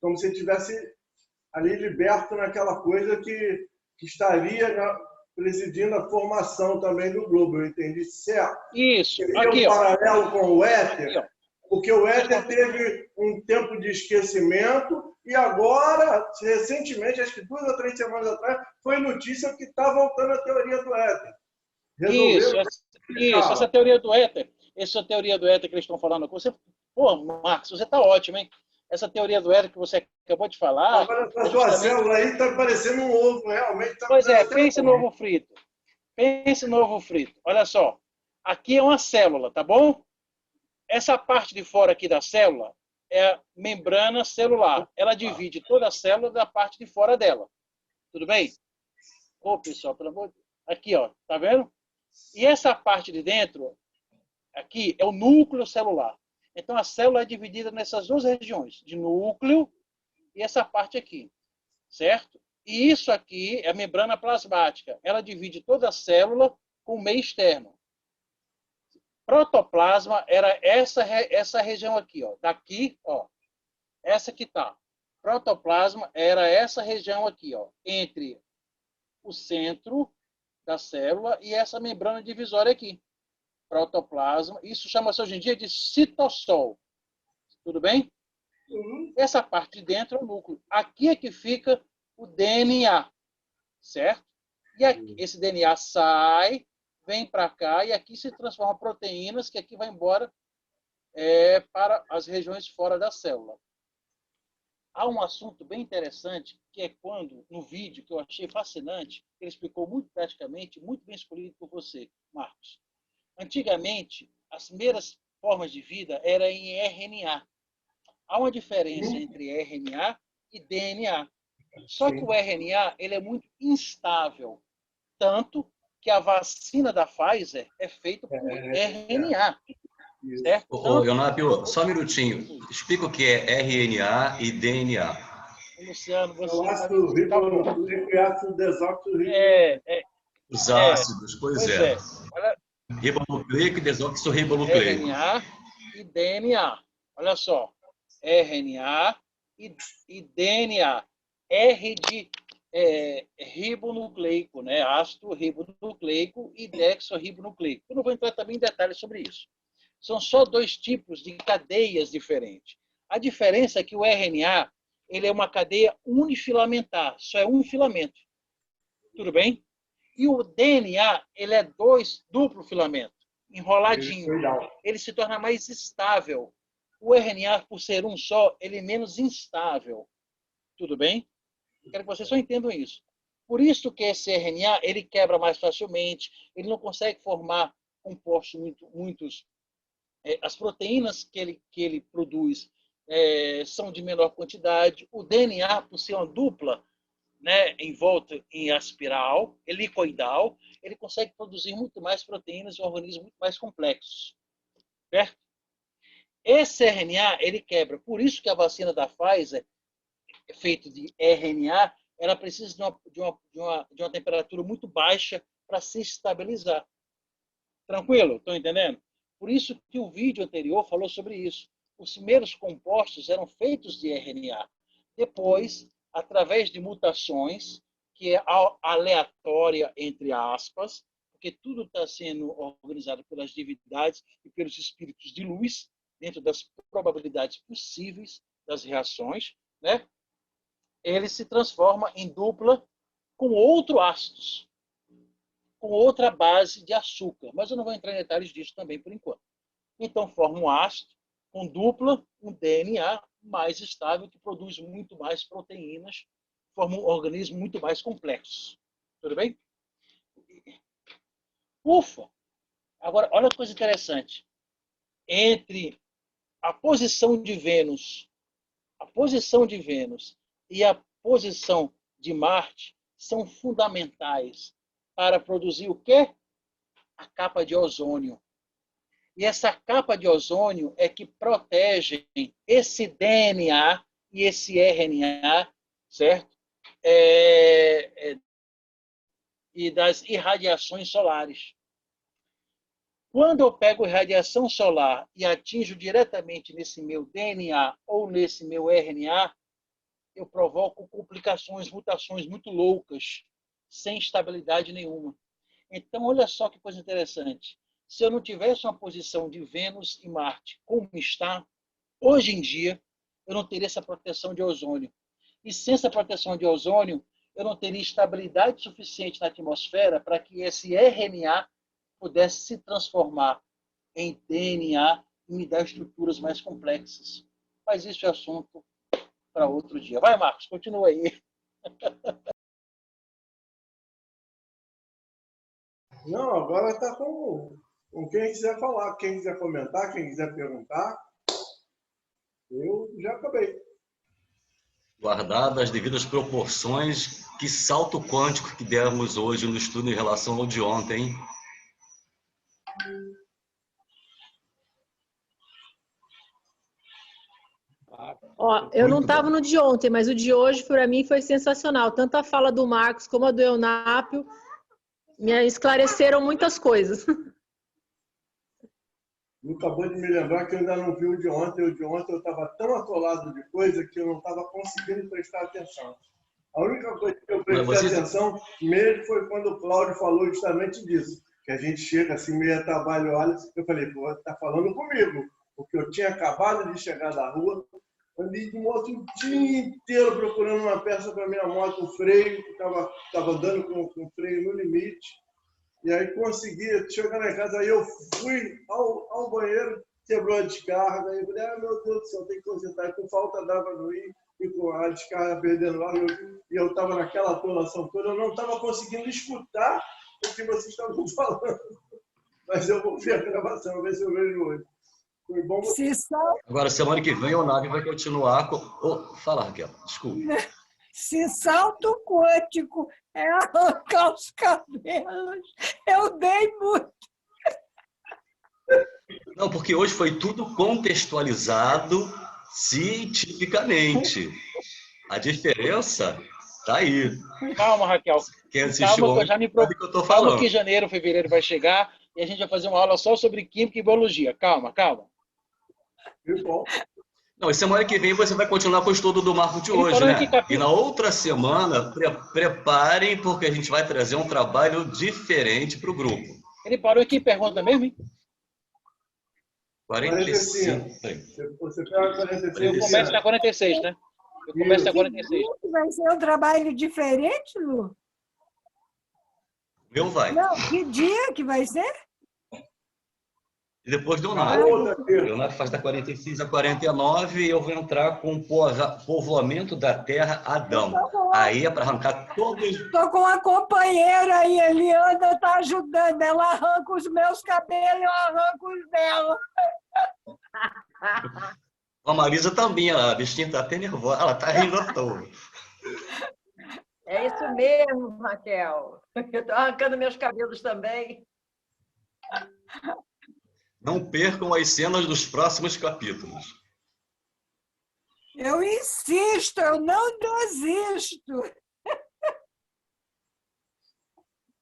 como se tivesse ali liberto naquela coisa que estaria presidindo a formação também do globo. Eu entendi certo. Isso. Ele Aqui, tem um ó. paralelo com o éter, Aqui, ó. porque o éter teve um tempo de esquecimento e agora, recentemente, acho que 2 ou 3 semanas atrás, foi notícia que está voltando a teoria do éter. Isso, essa teoria do éter, que eles estão falando com você. Pô, Marcos, você está ótimo, hein? Essa teoria do éter que você acabou de falar. Agora, a sua célula aí está parecendo um ovo, realmente. Pois é, pense no ovo frito. Pense no ovo frito. Olha só. Aqui é uma célula, tá bom? Essa parte de fora aqui da célula é a membrana celular. Ela divide toda a célula da parte de fora dela. Tudo bem? Ô, pessoal, pelo amor de Deus. Aqui, ó. Tá vendo? E essa parte de dentro, aqui, é o núcleo celular. Então, a célula é dividida nessas duas regiões, de núcleo e essa parte aqui, certo? E isso aqui é a membrana plasmática. Ela divide toda a célula com o meio externo. Protoplasma era essa região aqui, ó. Daqui, ó. Essa que tá. Protoplasma era essa região aqui, ó. Entre o centro da célula e essa membrana divisória aqui. Protoplasma. Isso chama-se hoje em dia de citossol. Tudo bem? Essa parte de dentro é o núcleo. Aqui é que fica o DNA, certo? E aqui, esse DNA sai, vem para cá e aqui se transforma em proteínas que aqui vai embora para as regiões fora da célula. Há um assunto bem interessante que é quando, no vídeo, que eu achei fascinante, ele explicou muito praticamente, muito bem escolhido por você, Marcos. Antigamente, as primeiras formas de vida eram em RNA. Há uma diferença entre RNA e DNA. Só que o RNA ele é muito instável. Tanto que a vacina da Pfizer é feita por RNA. Certo? Ô, Leonardo, só um minutinho. Explica o que é RNA e DNA. Luciano, você... O ácido ribonucleico e ácido desoxirribonucleico. Os ácidos, pois é. Olha, ribonucleico e desoxirribonucleico. RNA e DNA. Olha só. RNA e DNA. R de ribonucleico, né? Ácido ribonucleico e desoxirribonucleico. Eu não vou entrar também em detalhes sobre isso. São só 2 tipos de cadeias diferentes. A diferença é que o RNA ele é uma cadeia unifilamentar, só é um filamento. Tudo bem? E o DNA ele é 2 duplo filamento, enroladinho. Ele se torna mais estável. O RNA, por ser um só, ele é menos instável. Tudo bem? Quero que vocês só entendam isso. Por isso que esse RNA ele quebra mais facilmente, ele não consegue formar compostos muitos. As proteínas que ele produz são de menor quantidade. O DNA, por ser uma dupla, né, envolta em espiral, helicoidal, ele consegue produzir muito mais proteínas em organismos muito mais complexos. Certo? Esse RNA, ele quebra. Por isso que a vacina da Pfizer, feita de RNA, ela precisa de uma temperatura muito baixa para se estabilizar. Tranquilo? Estão entendendo? Por isso que o vídeo anterior falou sobre isso. Os primeiros compostos eram feitos de RNA. Depois, através de mutações, que é aleatória, entre aspas, porque tudo está sendo organizado pelas divindades e pelos espíritos de luz, dentro das probabilidades possíveis das reações, né? Ele se transforma em dupla com outro ácidos, com outra base de açúcar. Mas eu não vou entrar em detalhes disso também por enquanto. Então, forma um ácido com dupla, um DNA mais estável, que produz muito mais proteínas, forma um organismo muito mais complexo. Tudo bem? Ufa! Agora, olha que coisa interessante. Entre a posição de Vênus e a posição de Marte são fundamentais para produzir o quê? A capa de ozônio. E essa capa de ozônio é que protege esse DNA e esse RNA, certo? e das irradiações solares. Quando eu pego radiação solar e atinjo diretamente nesse meu DNA ou nesse meu RNA, eu provoco complicações, mutações muito loucas, sem estabilidade nenhuma. Então, olha só que coisa interessante. Se eu não tivesse uma posição de Vênus e Marte como está, hoje em dia, eu não teria essa proteção de ozônio. E sem essa proteção de ozônio, eu não teria estabilidade suficiente na atmosfera para que esse RNA pudesse se transformar em DNA e me dar estruturas mais complexas. Mas isso é assunto para outro dia. Vai, Marcos, continua aí. Não, agora está com quem quiser falar, quem quiser comentar, quem quiser perguntar. Eu já acabei. Guardadas as devidas proporções, que salto quântico que demos hoje no estudo em relação ao de ontem, hein? Ó, eu não estava no de ontem, mas o de hoje, para mim, foi sensacional. Tanto a fala do Marcos como a do Eunápio me esclareceram muitas coisas. Acabou de me lembrar que eu ainda não vi o de ontem. O de ontem eu estava tão atolado de coisa que eu não estava conseguindo prestar atenção. A única coisa que eu prestei atenção mesmo foi quando o Cláudio falou justamente disso. Que a gente chega assim meio atabalhoado. Eu falei, pô, tá falando comigo. Porque eu tinha acabado de chegar da rua, andei de moto o dia inteiro procurando uma peça para minha moto, um freio, que estava andando com freio no limite. E aí consegui chegar na casa, aí eu fui ao banheiro, quebrou a descarga, aí eu falei, meu Deus do céu, tem que consertar. E com falta d'água no ir, e com a descarga perdendo lá, e eu estava naquela atolação toda, eu não estava conseguindo escutar o que vocês estavam falando. Mas eu vou ver a gravação, ver se eu vejo hoje. Foi bom. Agora, semana que vem, o Nave vai continuar com... Oh, fala, Raquel, desculpe. Se salto quântico é arrancar os cabelos, eu dei muito. Não, porque hoje foi tudo contextualizado cientificamente. A diferença está aí. Calma, Raquel. Quem assistiu Calma, que eu já me preocupo. que eu tô falando. Calma que janeiro, fevereiro vai chegar e a gente vai fazer uma aula só sobre química e biologia. Calma, calma. Não, e semana que vem você vai continuar com o estudo do Marco de hoje, né? E na outra semana, preparem, porque a gente vai trazer um trabalho diferente para o grupo. Ele parou aqui, pergunta mesmo, hein? 45. Você pega 45. Eu começo na 46, né? Eu começo na 46. Vai ser um trabalho diferente, Lu? Meu vai. Não, que dia que vai ser? E depois do Leonardo. O Leonardo faz da 46 a 49 e eu vou entrar com o povoamento da terra Adão. Aí é para arrancar todos... Estou com uma companheira aí, a Eliana está ajudando. Ela arranca os meus cabelos, eu arranco os dela. A Marisa também, a bichinha está até nervosa. Ela está rindo à toa. É isso mesmo, Raquel. Eu estou arrancando meus cabelos também. Não percam as cenas dos próximos capítulos. Eu insisto, eu não desisto.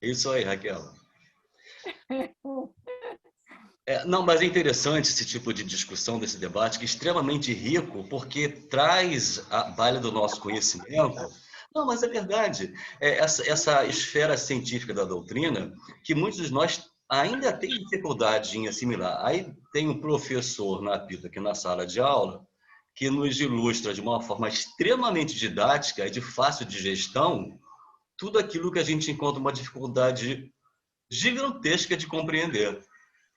É isso aí, Raquel. Não, mas é interessante esse tipo de discussão, desse debate, que é extremamente rico, porque traz a baila do nosso conhecimento. Não, mas é verdade. Essa esfera científica da doutrina, que muitos de nós ainda tem dificuldade em assimilar. Aí tem um professor na Pita aqui na sala de aula que nos ilustra de uma forma extremamente didática e de fácil digestão tudo aquilo que a gente encontra uma dificuldade gigantesca de compreender.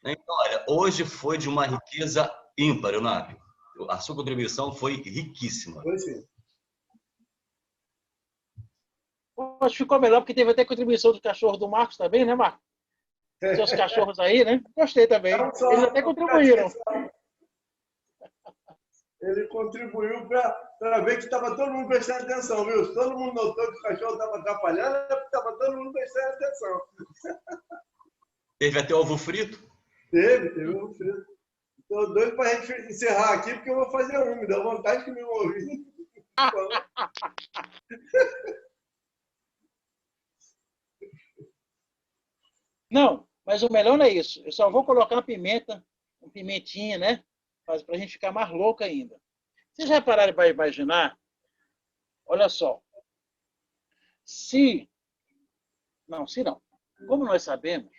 Então, olha, hoje foi de uma riqueza ímpar, Eunápio. A sua contribuição foi riquíssima. Foi sim. Acho que ficou melhor porque teve até contribuição do cachorro do Marcos também, né, Marcos? Seus cachorros aí, né? Gostei também. Eles até contribuíram. Ele contribuiu para ver que estava todo mundo prestando atenção, viu? Todo mundo notou que o cachorro estava atrapalhando, estava todo mundo prestando atenção. Teve até ovo frito? Teve ovo frito. Estou doido para a gente encerrar aqui, porque eu vou fazer um. Me dá vontade que me ouvi. Não, mas o melhor não é isso. Eu só vou colocar uma pimentinha, né? Para a gente ficar mais louco ainda. Vocês já pararam para imaginar? Olha só. Não. Como nós sabemos,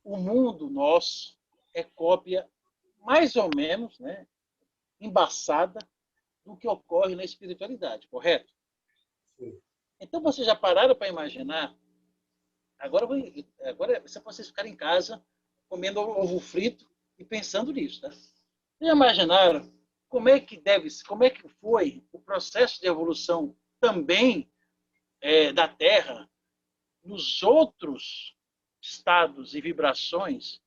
o mundo nosso é cópia mais ou menos, né, embaçada do que ocorre na espiritualidade, correto? Sim. Então, vocês já pararam para imaginar? Agora é só vocês ficarem em casa comendo ovo frito e pensando nisso. Tá? Vocês já imaginaram como é que foi o processo de evolução também da Terra nos outros estados e vibrações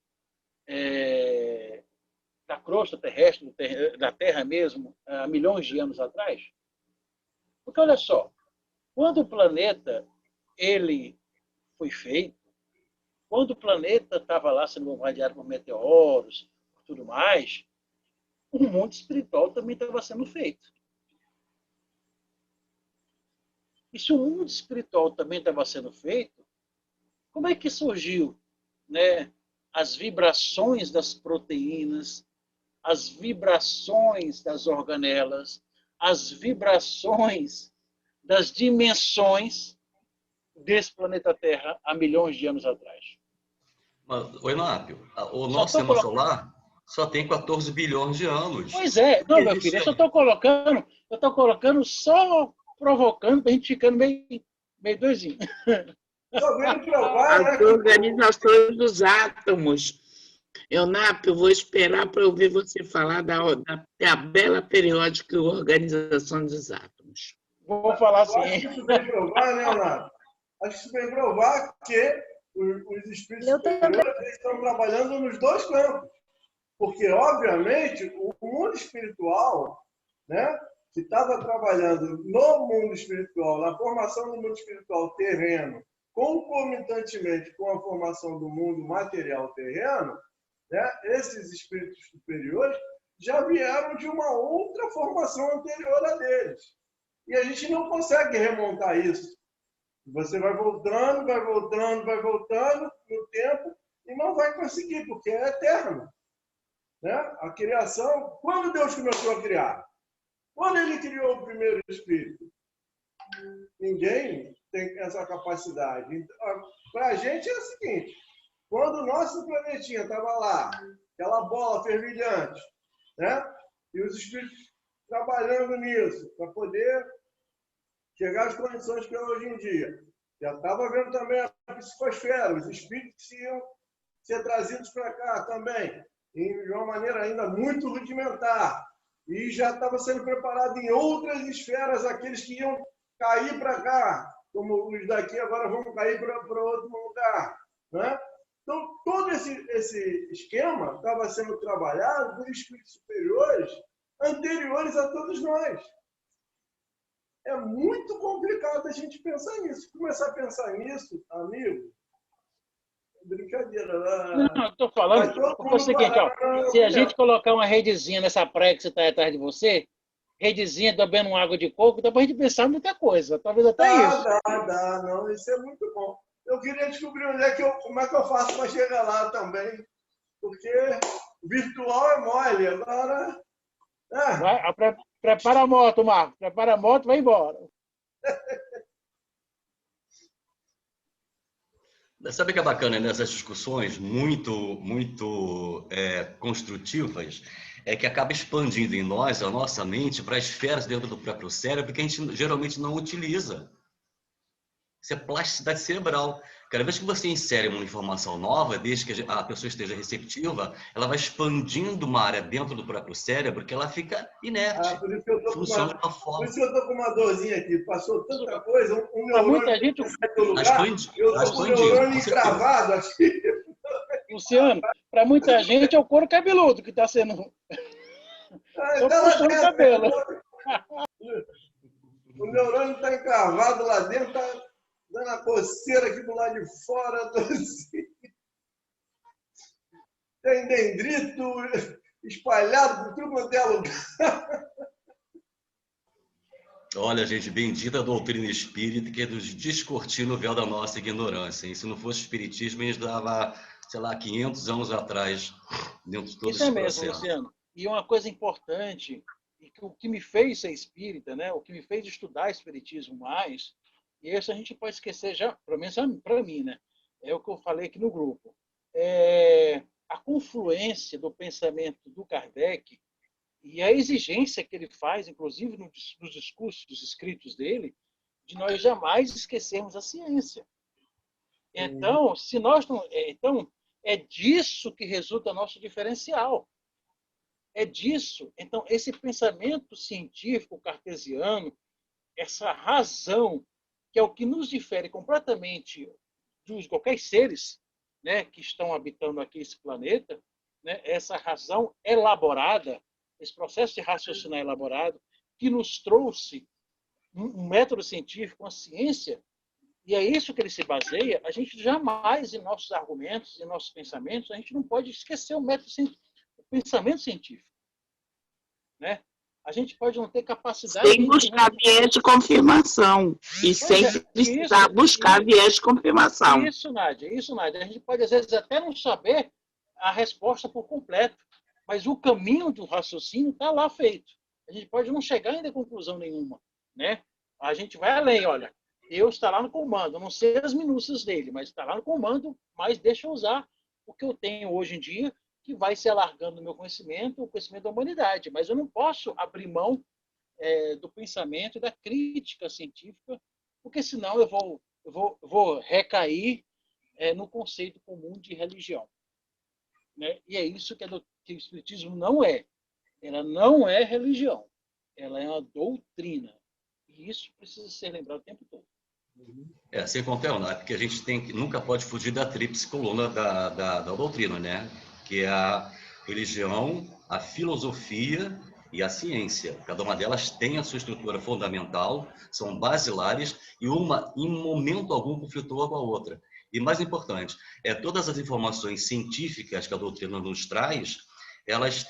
da crosta terrestre, da Terra mesmo, há milhões de anos atrás? Porque, olha só, quando o planeta ele foi feito, quando o planeta estava lá sendo bombardeado por meteoros, por tudo mais, o mundo espiritual também estava sendo feito. E se o mundo espiritual também estava sendo feito, como é que surgiu, né, as vibrações das proteínas, as vibrações das organelas, as vibrações das dimensões desse planeta Terra há milhões de anos atrás? Oi, Nápio, o nosso sistema solar só tem 14 bilhões de anos. Pois é, não, meu filho, eu só estou colocando só provocando para a gente ficando meio doisinho. As organizações dos átomos. Eunápio, vou esperar para ouvir você falar da tabela periódica e organização dos átomos. Vou falar assim. Acho que isso vem provar, né, Leonardo? Acho que isso vem provar que os espíritos superiores estão trabalhando nos dois campos. Porque, obviamente, o mundo espiritual, né, que estava trabalhando no mundo espiritual, na formação do mundo espiritual terreno, concomitantemente com a formação do mundo material terreno, né, esses espíritos superiores já vieram de uma outra formação anterior a deles. E a gente não consegue remontar isso. Você vai voltando no tempo e não vai conseguir, porque é eterno. Né? A criação, quando Deus começou a criar? Quando ele criou o primeiro espírito? Ninguém tem essa capacidade. Então, para a gente é o seguinte, quando o nosso planetinha estava lá, aquela bola fervilhante, né? E os espíritos trabalhando nisso, para poder chegar às condições que é hoje em dia. Já estava vendo também a psicosfera, os espíritos iam ser trazidos para cá também, de uma maneira ainda muito rudimentar. E já estava sendo preparado em outras esferas aqueles que iam cair para cá, como os daqui agora vão cair para outro lugar. Né? Então, todo esse esquema estava sendo trabalhado por espíritos superiores anteriores a todos nós. É muito complicado a gente pensar nisso. Começar a pensar nisso, amigo, brincadeira. Não, estou falando. Porque é o seguinte, ó, se a gente colocar uma redezinha nessa praia que você está atrás de você, redezinha bebendo água de coco, dá para a gente pensar muita coisa. Talvez até isso. Dá. Não, isso é muito bom. Eu queria descobrir como é que eu faço para chegar lá também. Porque virtual é mole. Agora... Prepara a moto, Marco. Prepara a moto e vai embora. Sabe o que é bacana nessas discussões muito construtivas? É que acaba expandindo em nós, a nossa mente, para esferas dentro do próprio cérebro que a gente geralmente não utiliza. Isso é plasticidade cerebral. Cada vez que você insere uma informação nova, desde que a pessoa esteja receptiva, ela vai expandindo uma área dentro do próprio cérebro que ela fica inerte. Por isso que eu estou com uma dorzinha aqui. Passou tanta coisa. Muita gente... Eu estou com o neurônio encravado aqui. Luciano, para muita gente é o couro cabeludo que está sendo... Só puxando o cabelo. O neurônio está encravado lá dentro, está dando a coceira aqui do lado de fora. Tem dendrito espalhado por tudo quanto é lugar. Olha, gente, bendita a doutrina espírita que nos descortina o véu da nossa ignorância. E se não fosse o espiritismo, a gente dava, sei lá, 500 anos atrás, dentro de todo Isso é esse mesmo, processo. Luciano. E uma coisa importante, e que o que me fez ser espírita, né? O que me fez estudar espiritismo mais, e isso a gente pode esquecer já, pelo menos para mim, né? É o que eu falei aqui no grupo. A confluência do pensamento do Kardec e a exigência que ele faz, inclusive nos discursos, dos escritos dele, de nós jamais esquecermos a ciência. Então, se nós não, então é disso que resulta nosso diferencial. É disso. Então, esse pensamento científico cartesiano, essa razão, que é o que nos difere completamente dos qualquer seres, né, que estão habitando aqui esse planeta, né, essa razão elaborada, esse processo de raciocinar elaborado, que nos trouxe um método científico, uma ciência, e é isso que ele se baseia, a gente jamais, em nossos argumentos, em nossos pensamentos, a gente não pode esquecer o método científico, o pensamento científico. Né? A gente pode não ter capacidade... Sem buscar viés de confirmação. E sem precisar buscar viés de confirmação. Isso, Nádia. A gente pode, às vezes, até não saber a resposta por completo, mas o caminho do raciocínio está lá feito. A gente pode não chegar ainda a conclusão nenhuma. Né? A gente vai além, olha. Deus está lá no comando. Eu não sei as minúcias dele, mas está lá no comando, mas deixa eu usar o que eu tenho hoje em dia, que vai se alargando o meu conhecimento, o conhecimento da humanidade. Mas eu não posso abrir mão do pensamento e da crítica científica, porque senão eu vou recair no conceito comum de religião. Né? E é isso que o Espiritismo não é. Ela não é religião. Ela é uma doutrina. E isso precisa ser lembrado o tempo todo. Sem contar, porque a gente nunca pode fugir da tríplice coluna da doutrina, né? Que é a religião, a filosofia e a ciência. Cada uma delas tem a sua estrutura fundamental, são basilares, e uma, em momento algum, conflitua com a outra. E mais importante, todas as informações científicas que a doutrina nos traz, elas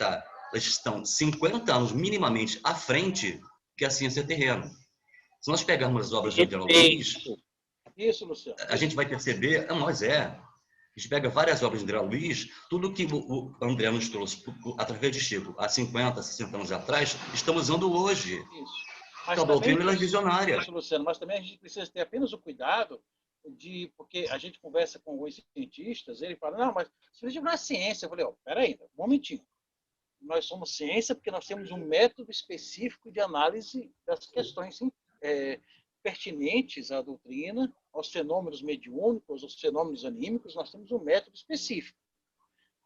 estão 50 anos minimamente à frente que a ciência terrena. Se nós pegarmos as obras de André Luiz, isso, Luciano. A gente vai perceber, a gente pega várias obras de André Luiz, tudo que o André nos trouxe através de Chico há 50, 60 anos atrás, estamos usando hoje. Isso. Mas a doutrina é visionária. Isso, Luciano, mas também a gente precisa ter apenas o cuidado porque a gente conversa com os cientistas, ele fala, não, mas isso não é ciência. Eu falei, peraí, um momentinho. Nós somos ciência porque nós temos um método específico de análise das questões pertinentes à doutrina, aos fenômenos mediúnicos, aos fenômenos anímicos, nós temos um método específico.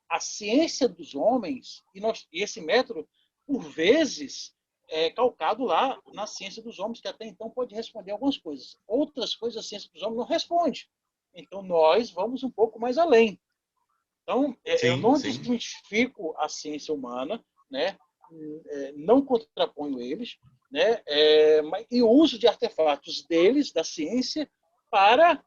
A ciência dos homens, e esse método, por vezes, é calcado lá na ciência dos homens, que até então pode responder algumas coisas. Outras coisas a ciência dos homens não responde. Então, nós vamos um pouco mais além. Então, eu não desmistifico a ciência humana, né? Não contraponho eles, né? E o uso de artefatos deles, da ciência, para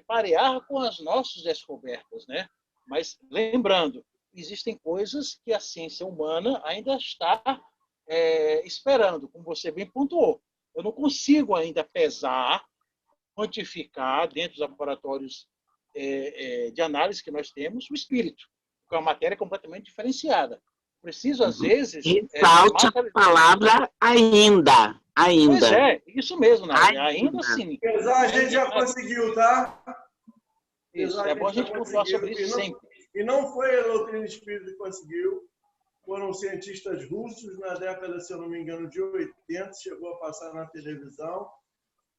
parear com as nossas descobertas, né? Mas, lembrando, existem coisas que a ciência humana ainda está esperando, como você bem pontuou. Eu não consigo ainda pesar, quantificar, dentro dos laboratórios de análise que nós temos, o espírito, porque é uma matéria completamente diferenciada. Preciso, às vezes... Ressalte a palavra ainda. Pois isso mesmo, Nádia. Ainda sim. Apesar, a gente já conseguiu, tá? Isso, é bom a gente pontuar sobre isso sempre. E não foi a doutrina espírita que conseguiu, foram cientistas russos, na década, se eu não me engano, de 80, chegou a passar na televisão.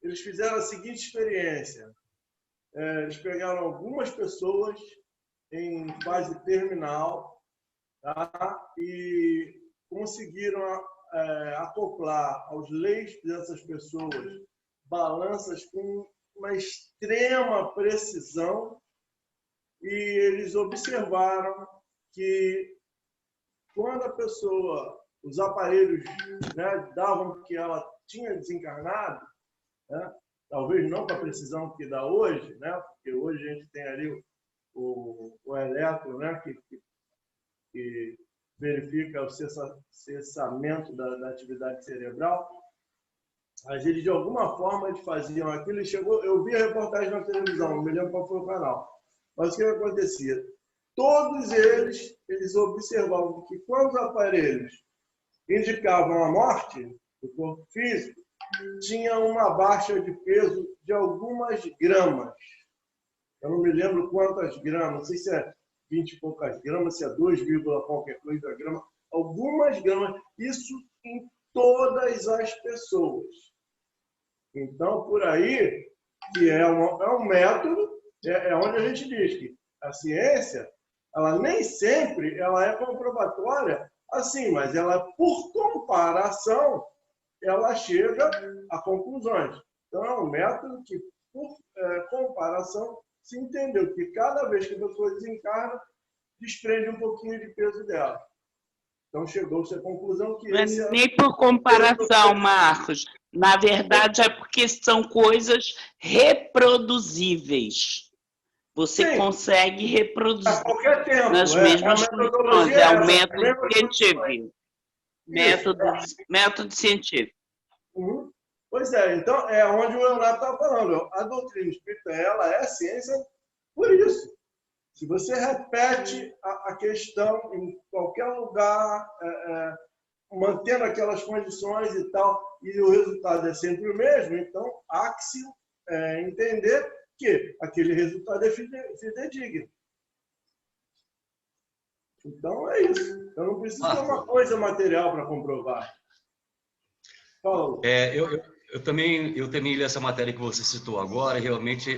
Eles fizeram a seguinte experiência. Eles pegaram algumas pessoas em fase terminal, tá? E conseguiram acoplar aos leitos dessas pessoas balanças com uma extrema precisão, e eles observaram que quando a pessoa, os aparelhos, né, davam que ela tinha desencarnado, né, talvez não com a precisão que dá hoje, né, porque hoje a gente tem ali o eletro, né, que verifica o cessamento da atividade cerebral, Mas eles, de alguma forma, eles faziam aquilo e chegou... Eu vi a reportagem na televisão, não me lembro qual foi o canal. Mas o que acontecia? Todos eles observavam que quando os aparelhos indicavam a morte do corpo físico, tinha uma baixa de peso de algumas gramas. Eu não me lembro quantas gramas, não sei se é 20 e poucas gramas, se é 2, qualquer coisa grama, algumas gramas, isso em todas as pessoas. Então, por aí, que é um método, é onde a gente diz que a ciência, ela nem sempre ela é comprobatória assim, mas ela, por comparação, ela chega a conclusões. Então, é um método que, por comparação, se entendeu que cada vez que a pessoa desencarna, desprende um pouquinho de peso dela. Então, chegou-se à conclusão que esse Nem por comparação, Marcos. Na verdade, é porque são coisas reproduzíveis. Você consegue reproduzir a qualquer tempo, nas mesmas condições. É o método científico. Método científico. Uhum. Pois é, então é onde o Leonardo estava falando. A doutrina espírita, ela é ciência por isso. Se você repete a questão em qualquer lugar, mantendo aquelas condições e tal, e o resultado é sempre o mesmo, então há que se entender que aquele resultado é fidedigno. Então é isso. Eu não preciso ter uma coisa material para comprovar. Paulo. Eu também li essa matéria que você citou agora, e realmente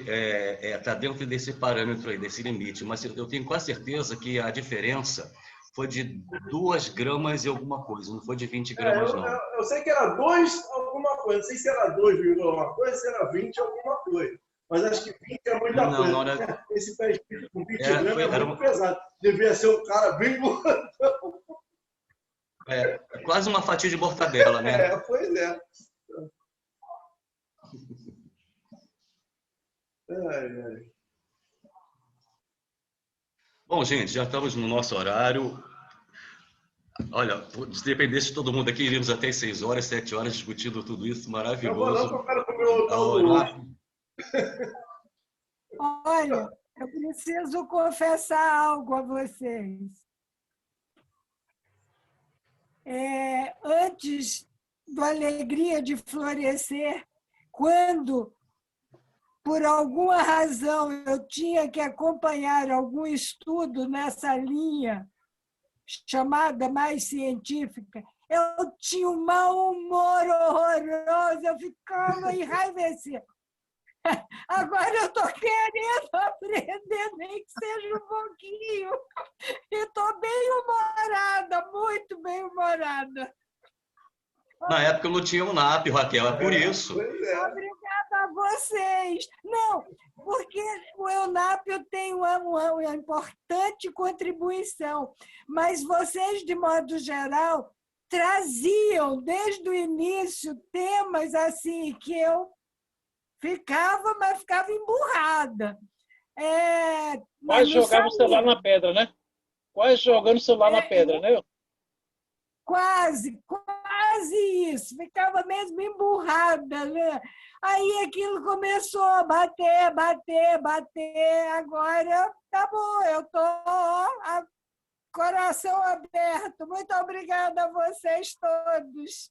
está dentro desse parâmetro aí, desse limite, mas eu tenho quase certeza que a diferença foi de 2 gramas e alguma coisa, não foi de 20 gramas, não. Eu sei que era 2 alguma coisa, não sei se era 2, alguma coisa, se era 20 alguma coisa. Mas acho que 20 é muita coisa. Não era... Esse pé espírito com 20 gramas é muito pesado. Devia ser um cara bem gordão. É quase uma fatia de mortadela, né? Pois é. Bom, gente, já estamos no nosso horário. Olha, se dependesse de todo mundo aqui, iríamos até 6 horas, 7 horas discutindo tudo isso, maravilhoso. Eu quero comer outro. Olha, eu preciso confessar algo a vocês. Antes do Alegria de Florescer, quando, por alguma razão, eu tinha que acompanhar algum estudo nessa linha chamada mais científica, eu tinha um mau humor horroroso, eu ficava enraivecida. Agora eu estou querendo aprender, nem que seja um pouquinho. E estou bem-humorada, muito bem-humorada. Na época eu não tinha um NAP, Raquel, é por isso. Obrigada a vocês. Não, porque o EUNAP tem uma importante contribuição, mas vocês, de modo geral, traziam desde o início temas assim que eu ficava emburrada. Quase jogava o celular na pedra, né? Quase jogando o celular na pedra, né? Quase isso. Ficava mesmo emburrada, né? Aí aquilo começou a bater. Agora tá bom, eu tô coração aberto. Muito obrigada a vocês todos.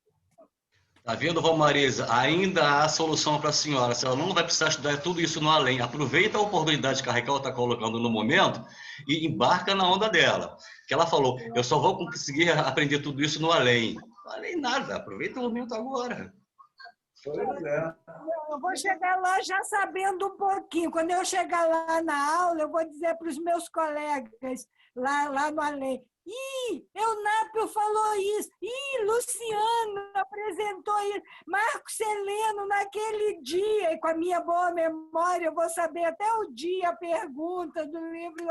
Tá vendo, Valmarisa? Ainda há solução para a senhora. Se ela não vai precisar estudar tudo isso no além, aproveita a oportunidade que a Raquel está colocando no momento e embarca na onda dela. Que ela falou, eu só vou conseguir aprender tudo isso no além. No além nada, aproveita o momento agora. Pois é. Eu vou chegar lá já sabendo um pouquinho. Quando eu chegar lá na aula, eu vou dizer para os meus colegas lá no além. Eunápio falou isso. Luciano apresentou isso. Marcos Heleno, naquele dia, e com a minha boa memória, eu vou saber até o dia, a pergunta do livro.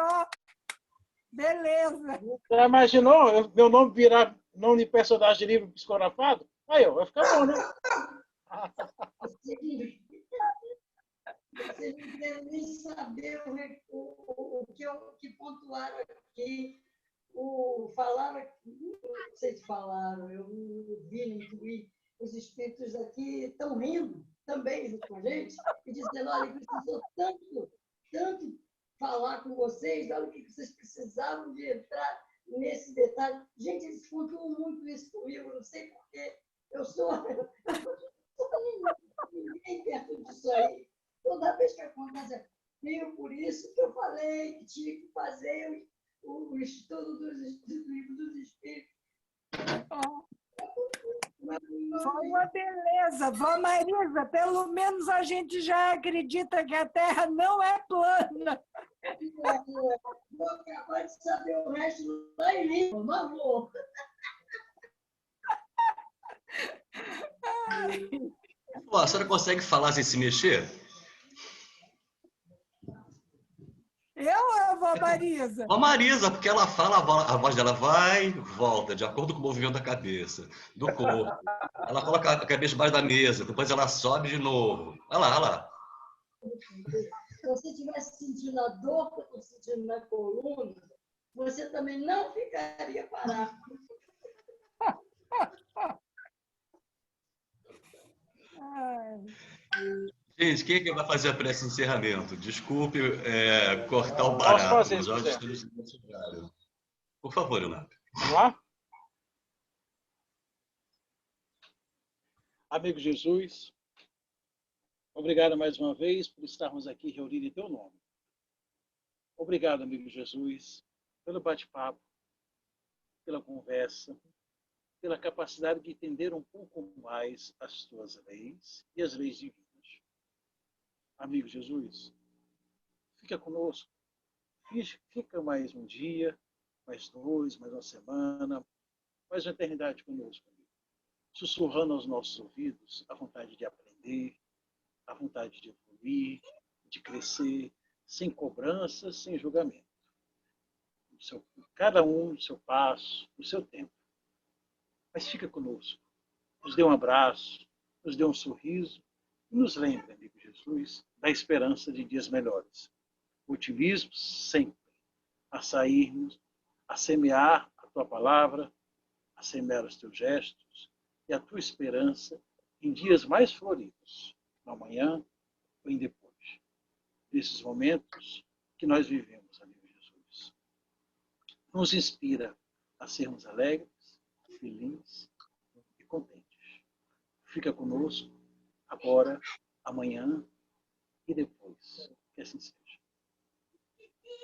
Beleza. Você imaginou meu nome virar nome de personagem de livro psicografado? Aí, vai ficar bom, né? Vocês não querem nem saber o que pontuaram aqui. Falaram, não sei se falaram, eu vi no Twitter, os espíritos aqui estão rindo também junto com a gente e dizendo, olha, precisou tanto falar com vocês, olha o que vocês precisavam de entrar nesse detalhe. Gente, eles pontuam muito isso comigo, não sei porquê. Eu sou ninguém perto disso aí. Toda vez que acontece, viu, por isso que eu falei que tinha que fazer o estudo dos livros dos espíritos. Foi uma beleza. Vó Marisa, pelo menos a gente já acredita que a Terra não é plana. Vou acabar de saber o resto lá em Lima, por favor. Pô, a senhora consegue falar sem se mexer? Eu ou a Vó Marisa? A Marisa, porque ela fala, a voz dela vai e volta, de acordo com o movimento da cabeça, do corpo. Ela coloca a cabeça debaixo da mesa, depois ela sobe de novo. Olha lá, olha lá. Se você estivesse sentindo a dor que eu estou sentindo na coluna, você também não ficaria parado. Gente, quem é que vai fazer a prece de encerramento? Desculpe cortar o Posso barato, fazer, mas se nós quiser. estamos nesse horário. Por favor, Leonardo. Vamos lá? Amigo Jesus, obrigado mais uma vez por estarmos aqui reunidos em teu nome. Obrigado, amigo Jesus, pelo bate-papo, pela conversa, pela capacidade de entender um pouco mais as tuas leis e as leis divinas. Amigo Jesus, fica conosco. Fica mais um dia, mais dois, mais uma semana, mais uma eternidade conosco, amigo. Sussurrando aos nossos ouvidos a vontade de aprender, a vontade de evoluir, de crescer, sem cobranças, sem julgamento. Cada um no seu passo, no seu tempo. Mas fica conosco. Nos dê um abraço, nos dê um sorriso e nos lembre, amigo Jesus, da esperança de dias melhores. Otimismo sempre, a sairmos, a semear a tua palavra, a semear os teus gestos e a tua esperança em dias mais floridos, no amanhã ou em depois. Nesses momentos que nós vivemos, amigo Jesus. Nos inspira a sermos alegres, felizes e contentes. Fica conosco agora, amanhã e depois. Que assim seja.